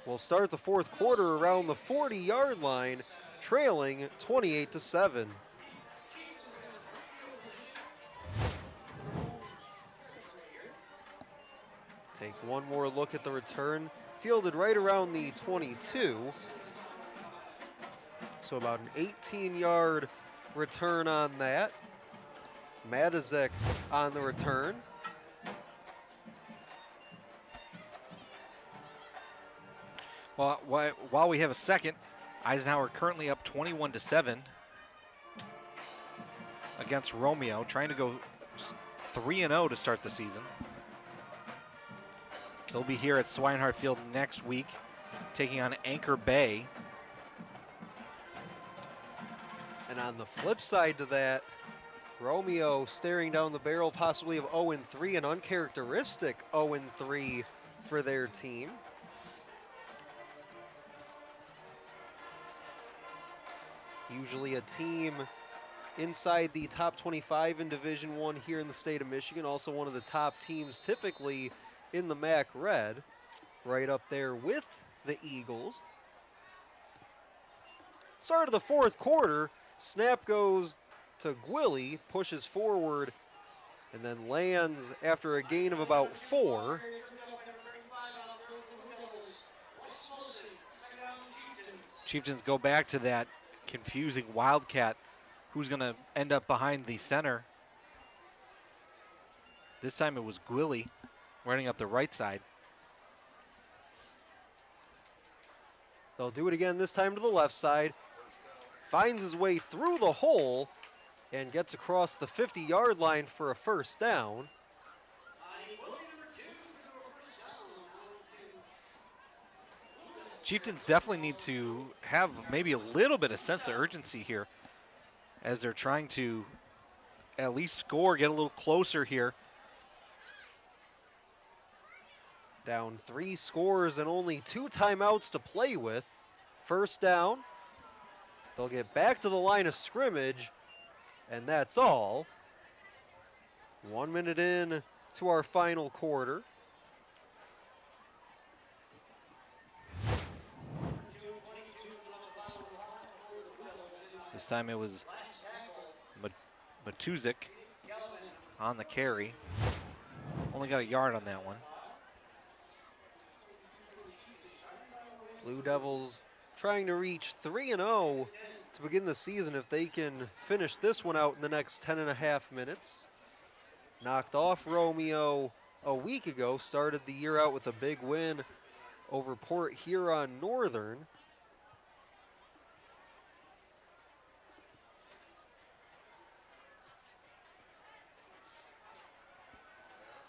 will start the fourth quarter around the 40-yard line, trailing 28-7. Take one more look at the return. Fielded right around the 22. So about an 18-yard return on that. Matizek on the return. Well, while we have a second, Eisenhower currently up 21-7 against Romeo, trying to go 3-0 to start the season. They'll be here at Swinehart Field next week, taking on Anchor Bay. And on the flip side to that, Romeo staring down the barrel possibly of 0-3, an uncharacteristic 0-3 for their team. Usually a team inside the top 25 in Division I here in the state of Michigan, also one of the top teams typically in the MAC Red, right up there with the Eagles. Start of the fourth quarter, snap goes to Gwilly, pushes forward, and then lands after a gain of about 4. Chieftains go back to that confusing wildcat. Who's going to end up behind the center? This time it was Gwilly running up the right side. They'll do it again, this time to the left side. Finds his way through the hole and gets across the 50-yard line for a first down. Chieftains definitely need to have maybe a little bit of sense of urgency here as they're trying to at least score, get a little closer here. Down 3 scores and only 2 timeouts to play with. First down. They'll get back to the line of scrimmage, and that's all. 1 minute in to our final quarter. This time it was Matuzik on the carry. Only got a yard on that one. Blue Devils trying to reach 3-0 to begin the season if they can finish this one out in the next 10.5 minutes. Knocked off Romeo a week ago, started the year out with a big win over Port Huron Northern.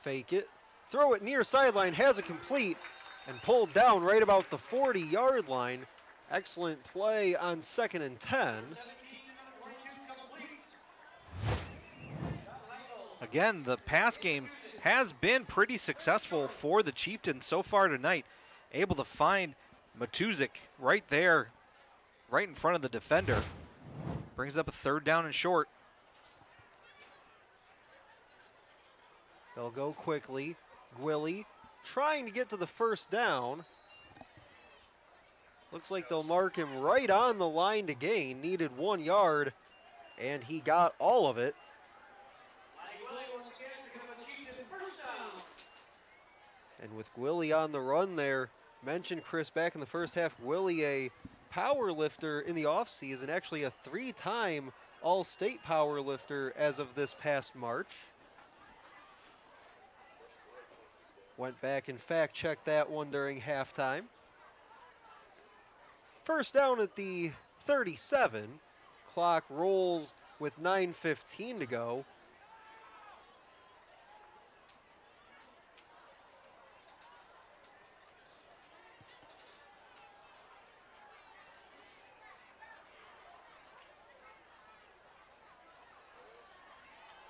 Fake it, throw it near sideline, has it complete, and pulled down right about the 40-yard line. Excellent play on 2nd and 10. Again, the pass game has been pretty successful for the Chieftains so far tonight. Able to find Matuzik right there, right in front of the defender. Brings up a 3rd down and short. They'll go quickly. Gwilly trying to get to the 1st down. Looks like they'll mark him right on the line to gain. Needed 1 yard, and he got all of it. And with Gwilly on the run there, mentioned Chris back in the first half, Gwilly a power lifter in the offseason, actually a 3-time All-State power lifter as of this past March. Went back and fact-checked that one during halftime. 1st down at the 37. Clock rolls with 9:15 to go.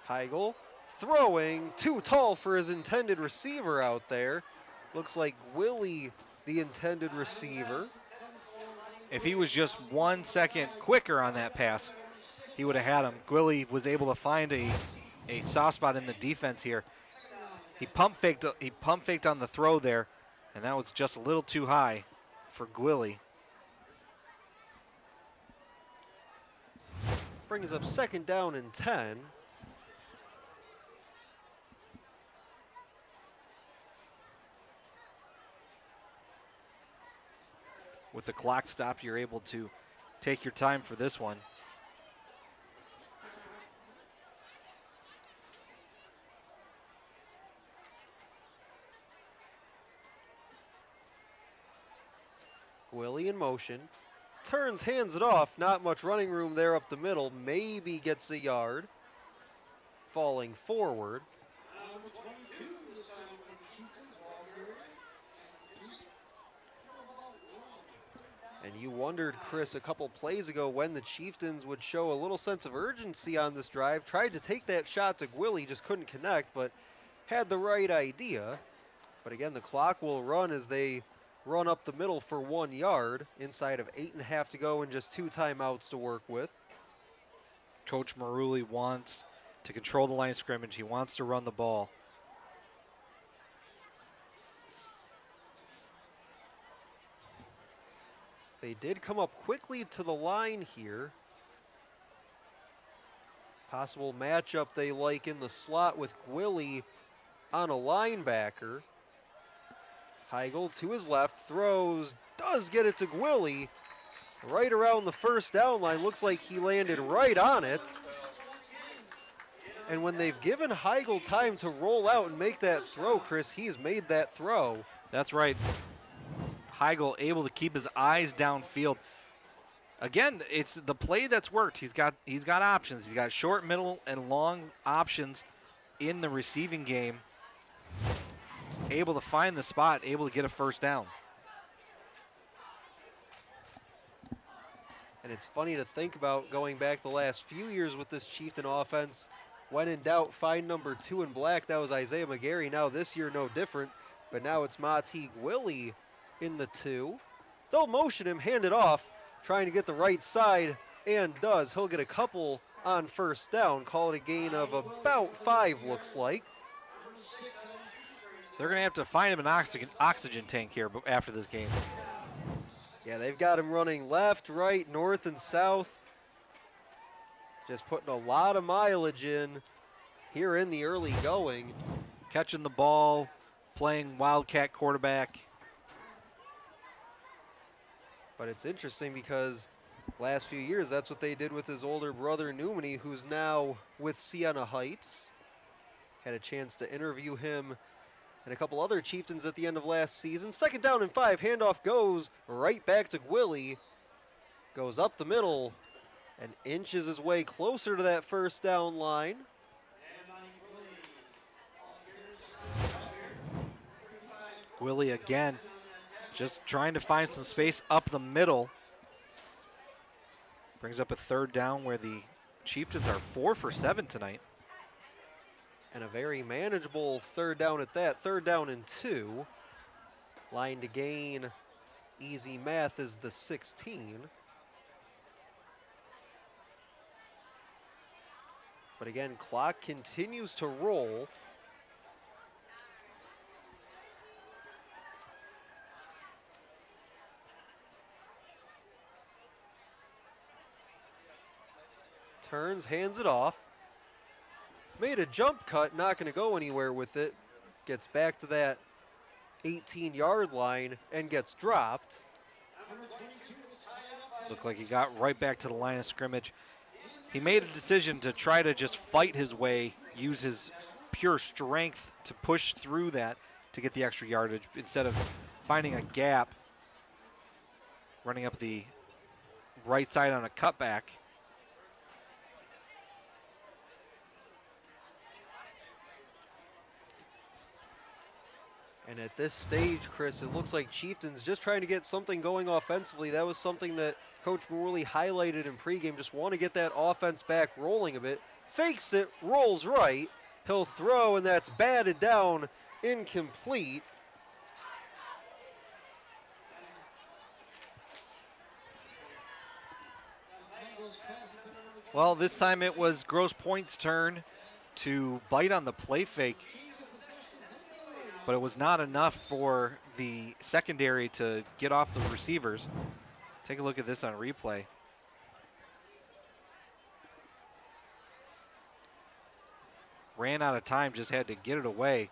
Heigl throwing, too tall for his intended receiver out there. Looks like Gwilly, the intended receiver. If he was just 1 second quicker on that pass, he would have had him. Gwilly was able to find a soft spot in the defense here. He pump faked on the throw there, and that was just a little too high for Gwilly. Brings up 2nd down and 10. With the clock stopped, you're able to take your time for this one. Gwilly in motion, turns, hands it off. Not much running room there up the middle. Maybe gets a yard. Falling forward. And you wondered, Chris, a couple plays ago when the Chieftains would show a little sense of urgency on this drive. Tried to take that shot to Gwilly, just couldn't connect, but had the right idea. But again, the clock will run as they run up the middle for 1 yard. Inside of 8.5 to go and just 2 timeouts to work with. Coach Maruli wants to control the line of scrimmage. He wants to run the ball. They did come up quickly to the line here. Possible matchup they like in the slot with Gwilly on a linebacker. Heigl to his left, throws, does get it to Gwilly. Right around the 1st down line, looks like he landed right on it. And when they've given Heigl time to roll out and make that throw, Chris, he's made that throw. That's right. Heigl able to keep his eyes downfield. Again, it's the play that's worked. He's got options. He's got short, middle, and long options in the receiving game. Able to find the spot, able to get a 1st down. And it's funny to think about going back the last few years with this Chieftain offense. When in doubt, find number 2 in black. That was Isaiah McGarry. Now this year, no different. But now it's Mati Gwilly in the 2. They'll motion him, hand it off, trying to get the right side, and does. He'll get a couple on 1st down. Call it a gain of about 5, looks like. They're going to have to find him an oxygen tank here after this game. Yeah, they've got him running left, right, north, and south. just putting a lot of mileage in here in the early going. Catching the ball, playing Wildcat quarterback. But it's interesting because last few years, that's what they did with his older brother, Newmany, who's now with Siena Heights. Had a chance to interview him and a couple other Chieftains at the end of last season. 2nd down and 5, handoff goes right back to Gwilly. Goes up the middle and inches his way closer to that 1st down line. Gwilly again, just trying to find some space up the middle. Brings up a 3rd down where the Chieftains are 4 for 7 tonight. And a very manageable 3rd down at that. 3rd down and 2. Line to gain, easy math, is the 16. But again, clock continues to roll. Turns, hands it off. Made a jump cut, not going to go anywhere with it. Gets back to that 18-yard line and gets dropped. Looked like he got right back to the line of scrimmage. He made a decision to try to just fight his way, use his pure strength to push through that to get the extra yardage instead of finding a gap, running up the right side on a cutback. And at this stage, Chris, it looks like Chieftains just trying to get something going offensively. That was something that Coach Morley highlighted in pregame. Just want to get that offense back rolling a bit. Fakes it, rolls right. He'll throw, and that's batted down, incomplete. Well, this time it was Grosse Pointe's turn to bite on the play fake, but it was not enough for the secondary to get off the receivers. Take a look at this on replay. Ran out of time, just had to get it away.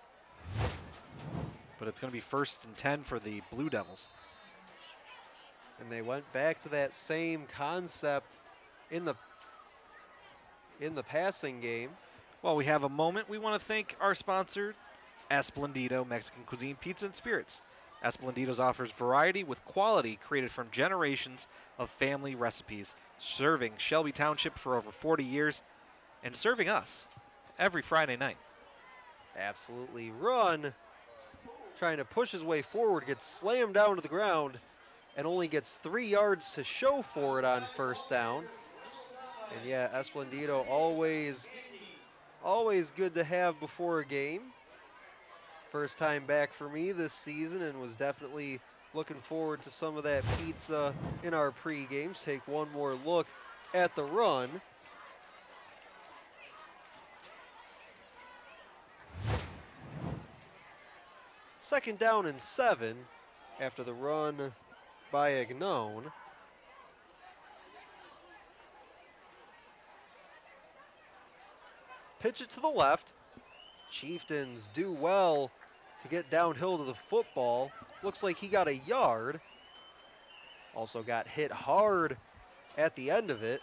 But it's going to be 1st and 10 for the Blue Devils. And they went back to that same concept in the passing game. Well, we have a moment. We want to thank our sponsor, Esplendido Mexican Cuisine Pizza and Spirits. Esplendido's offers variety with quality created from generations of family recipes, serving Shelby Township for over 40 years and serving us every Friday night. Absolutely. Run, trying to push his way forward, gets slammed down to the ground and only gets 3 yards to show for it on 1st down. And yeah, Esplendido always good to have before a game. First time back for me this season, and was definitely looking forward to some of that pizza in our pre-games. Take one more look at the run. Second down and 7 after the run by Agnone. Pitch it to the left. Chieftains do well to get downhill to the football. Looks like he got a yard. Also got hit hard at the end of it.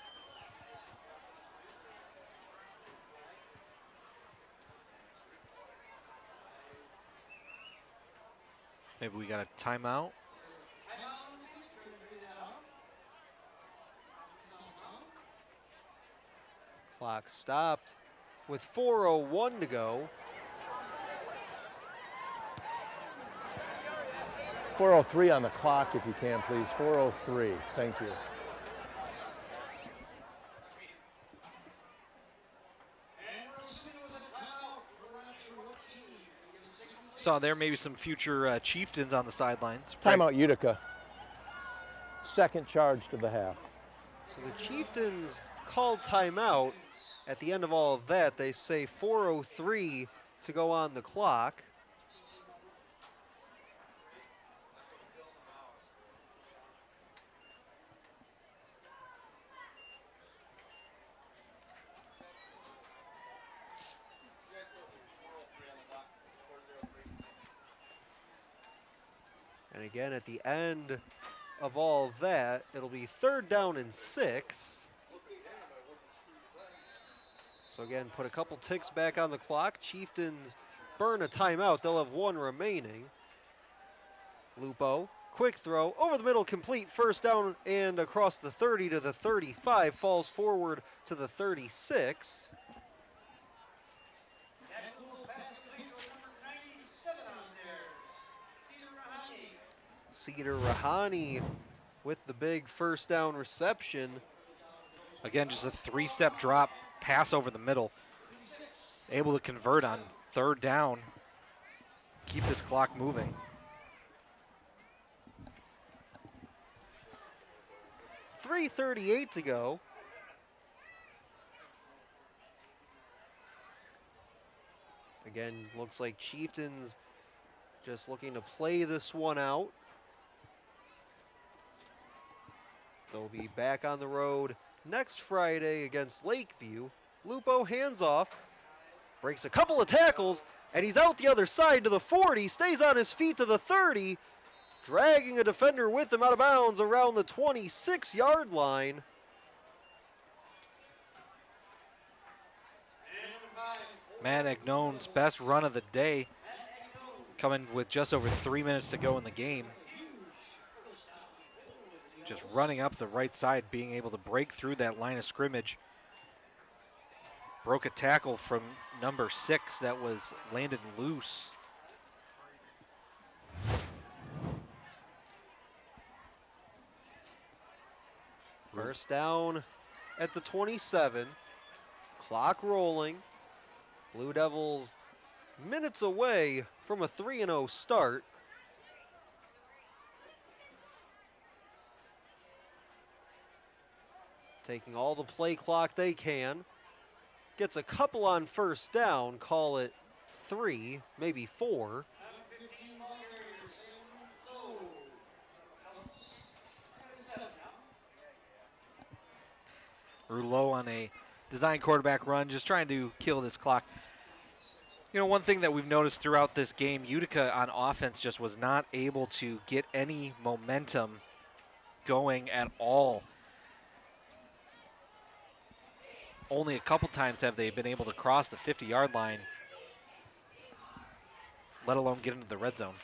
Maybe we got a timeout. Clock stopped with 4:01 to go. 4:03 on the clock, if you can, please. 4:03. Thank you. Saw there maybe some future Chieftains on the sidelines. Timeout Utica. 2nd charge to the half. So the Chieftains called timeout. At the end of all of that, they say 4:03 to go on the clock. And again, at the end of all that, it'll be 3rd down and 6. So again, put a couple ticks back on the clock. Chieftains burn a timeout. They'll have 1 remaining. Lupo, quick throw, over the middle, complete, 1st down and across the 30 to the 35, falls forward to the 36. Cedar Rahani with the big 1st down reception. Again, just a 3-step drop, pass over the middle. Able to convert on 3rd down. Keep this clock moving. .338 to go. Again, looks like Chieftains just looking to play this one out. They'll be back on the road next Friday against Lakeview. Lupo hands off, breaks a couple of tackles, and he's out the other side to the 40, stays on his feet to the 30, dragging a defender with him out of bounds around the 26-yard line. Matt Agnone's best run of the day, coming with just over 3 minutes to go in the game. Just running up the right side, being able to break through that line of scrimmage. Broke a tackle from number 6 that was landed loose. First down at the 27. Clock rolling. Blue Devils minutes away from a 3-0 start. Taking all the play clock they can. Gets a couple on 1st down, call it 3, maybe 4. Rouleau on a design quarterback run, just trying to kill this clock. You know, one thing that we've noticed throughout this game, Utica on offense just was not able to get any momentum going at all. Only a couple times have they been able to cross the 50-yard line, let alone get into the red zone.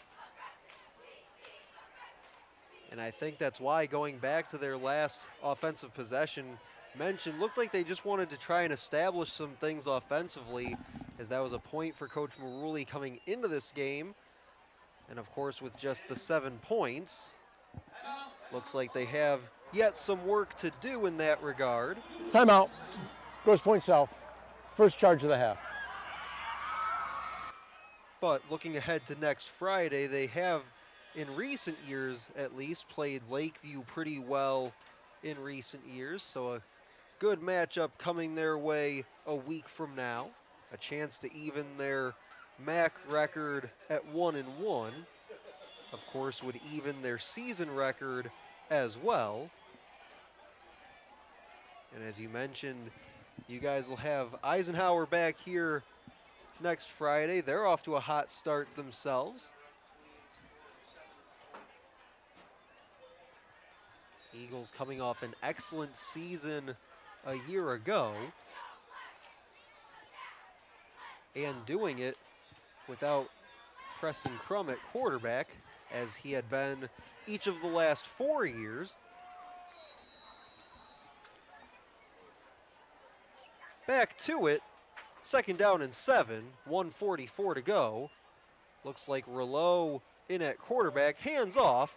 And I think that's why, going back to their last offensive possession mentioned, looked like they just wanted to try and establish some things offensively, as that was a point for Coach Maruli coming into this game. And of course, with just the 7 points, looks like they have yet some work to do in that regard. Timeout. Grosse Pointe South. First charge of the half. But looking ahead to next Friday, they have, in recent years at least, played Lakeview pretty well in recent years. So a good matchup coming their way a week from now. A chance to even their MAC record at 1-1. Of course, would even their season record as well. And as you mentioned, you guys will have Eisenhower back here next Friday. They're off to a hot start themselves. Eagles coming off an excellent season a year ago, and doing it without Preston Crum at quarterback, as he had been each of the last 4 years. Back to it, 2nd down and 7, 1:44 to go. Looks like Rouleau in at quarterback, hands off.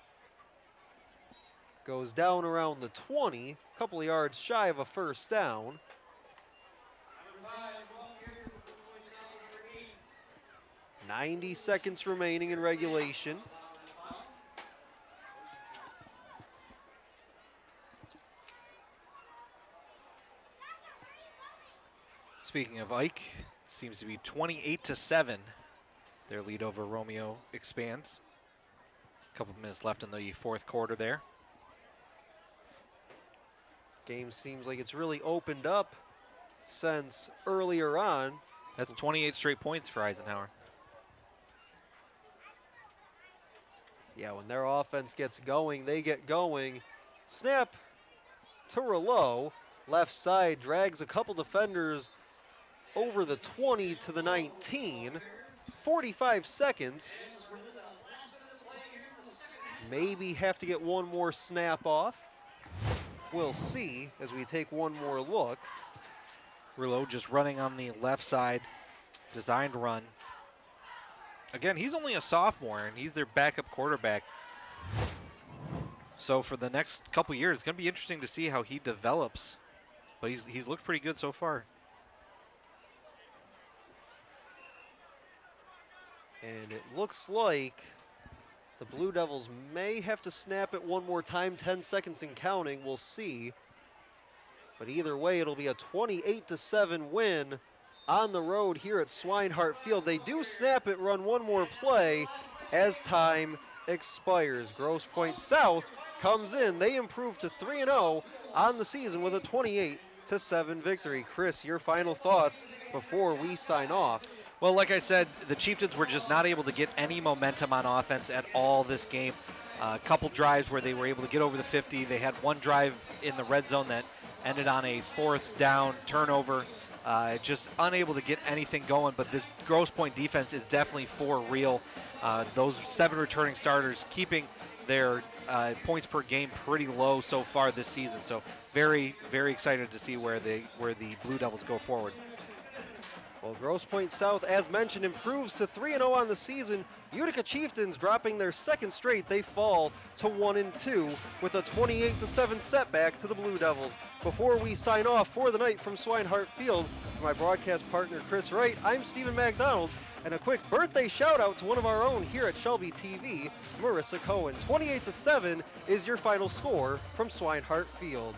Goes down around the 20, a couple of yards shy of a 1st down. .90 seconds remaining in regulation. Speaking of Ike, seems to be 28-7. Their lead over Romeo expands. A couple minutes left in the 4th quarter there. Game seems like it's really opened up since earlier on. That's 28 straight points for Eisenhower. Yeah, when their offense gets going, they get going. Snap to Rouleau. Left side drags a couple defenders over the 20 to the 19. 45 seconds. Maybe have to get one more snap off. We'll see as we take one more look. Rouleau just running on the left side, designed run. Again, he's only a sophomore, and he's their backup quarterback. So for the next couple years, it's going to be interesting to see how he develops. But he's looked pretty good so far. And it looks like the Blue Devils may have to snap it one more time, 10 seconds and counting. We'll see. But either way, it'll be a 28-7 win on the road here at Swinehart Field. They do snap it, run one more play as time expires. Grosse Pointe South comes in. They improve to 3-0 on the season with a 28-7 victory. Chris, your final thoughts before we sign off. Well, like I said, the Chieftains were just not able to get any momentum on offense at all this game. A couple drives where they were able to get over the 50. They had one drive in the red zone that ended on a 4th down turnover. Just unable to get anything going, but this Grosse Pointe defense is definitely for real. Those 7 returning starters keeping their points per game pretty low so far this season. So very, very excited to see where the Blue Devils go forward. Well, Grosse Pointe South, as mentioned, improves to 3-0 on the season. Utica Chieftains dropping their 2nd straight. They fall to 1-2 with a 28-7 setback to the Blue Devils. Before we sign off for the night from Swinehart Field, for my broadcast partner Chris Wright, I'm Stephen McDonald, and a quick birthday shout out to one of our own here at Shelby TV, Marissa Cohen. 28-7 is your final score from Swinehart Field.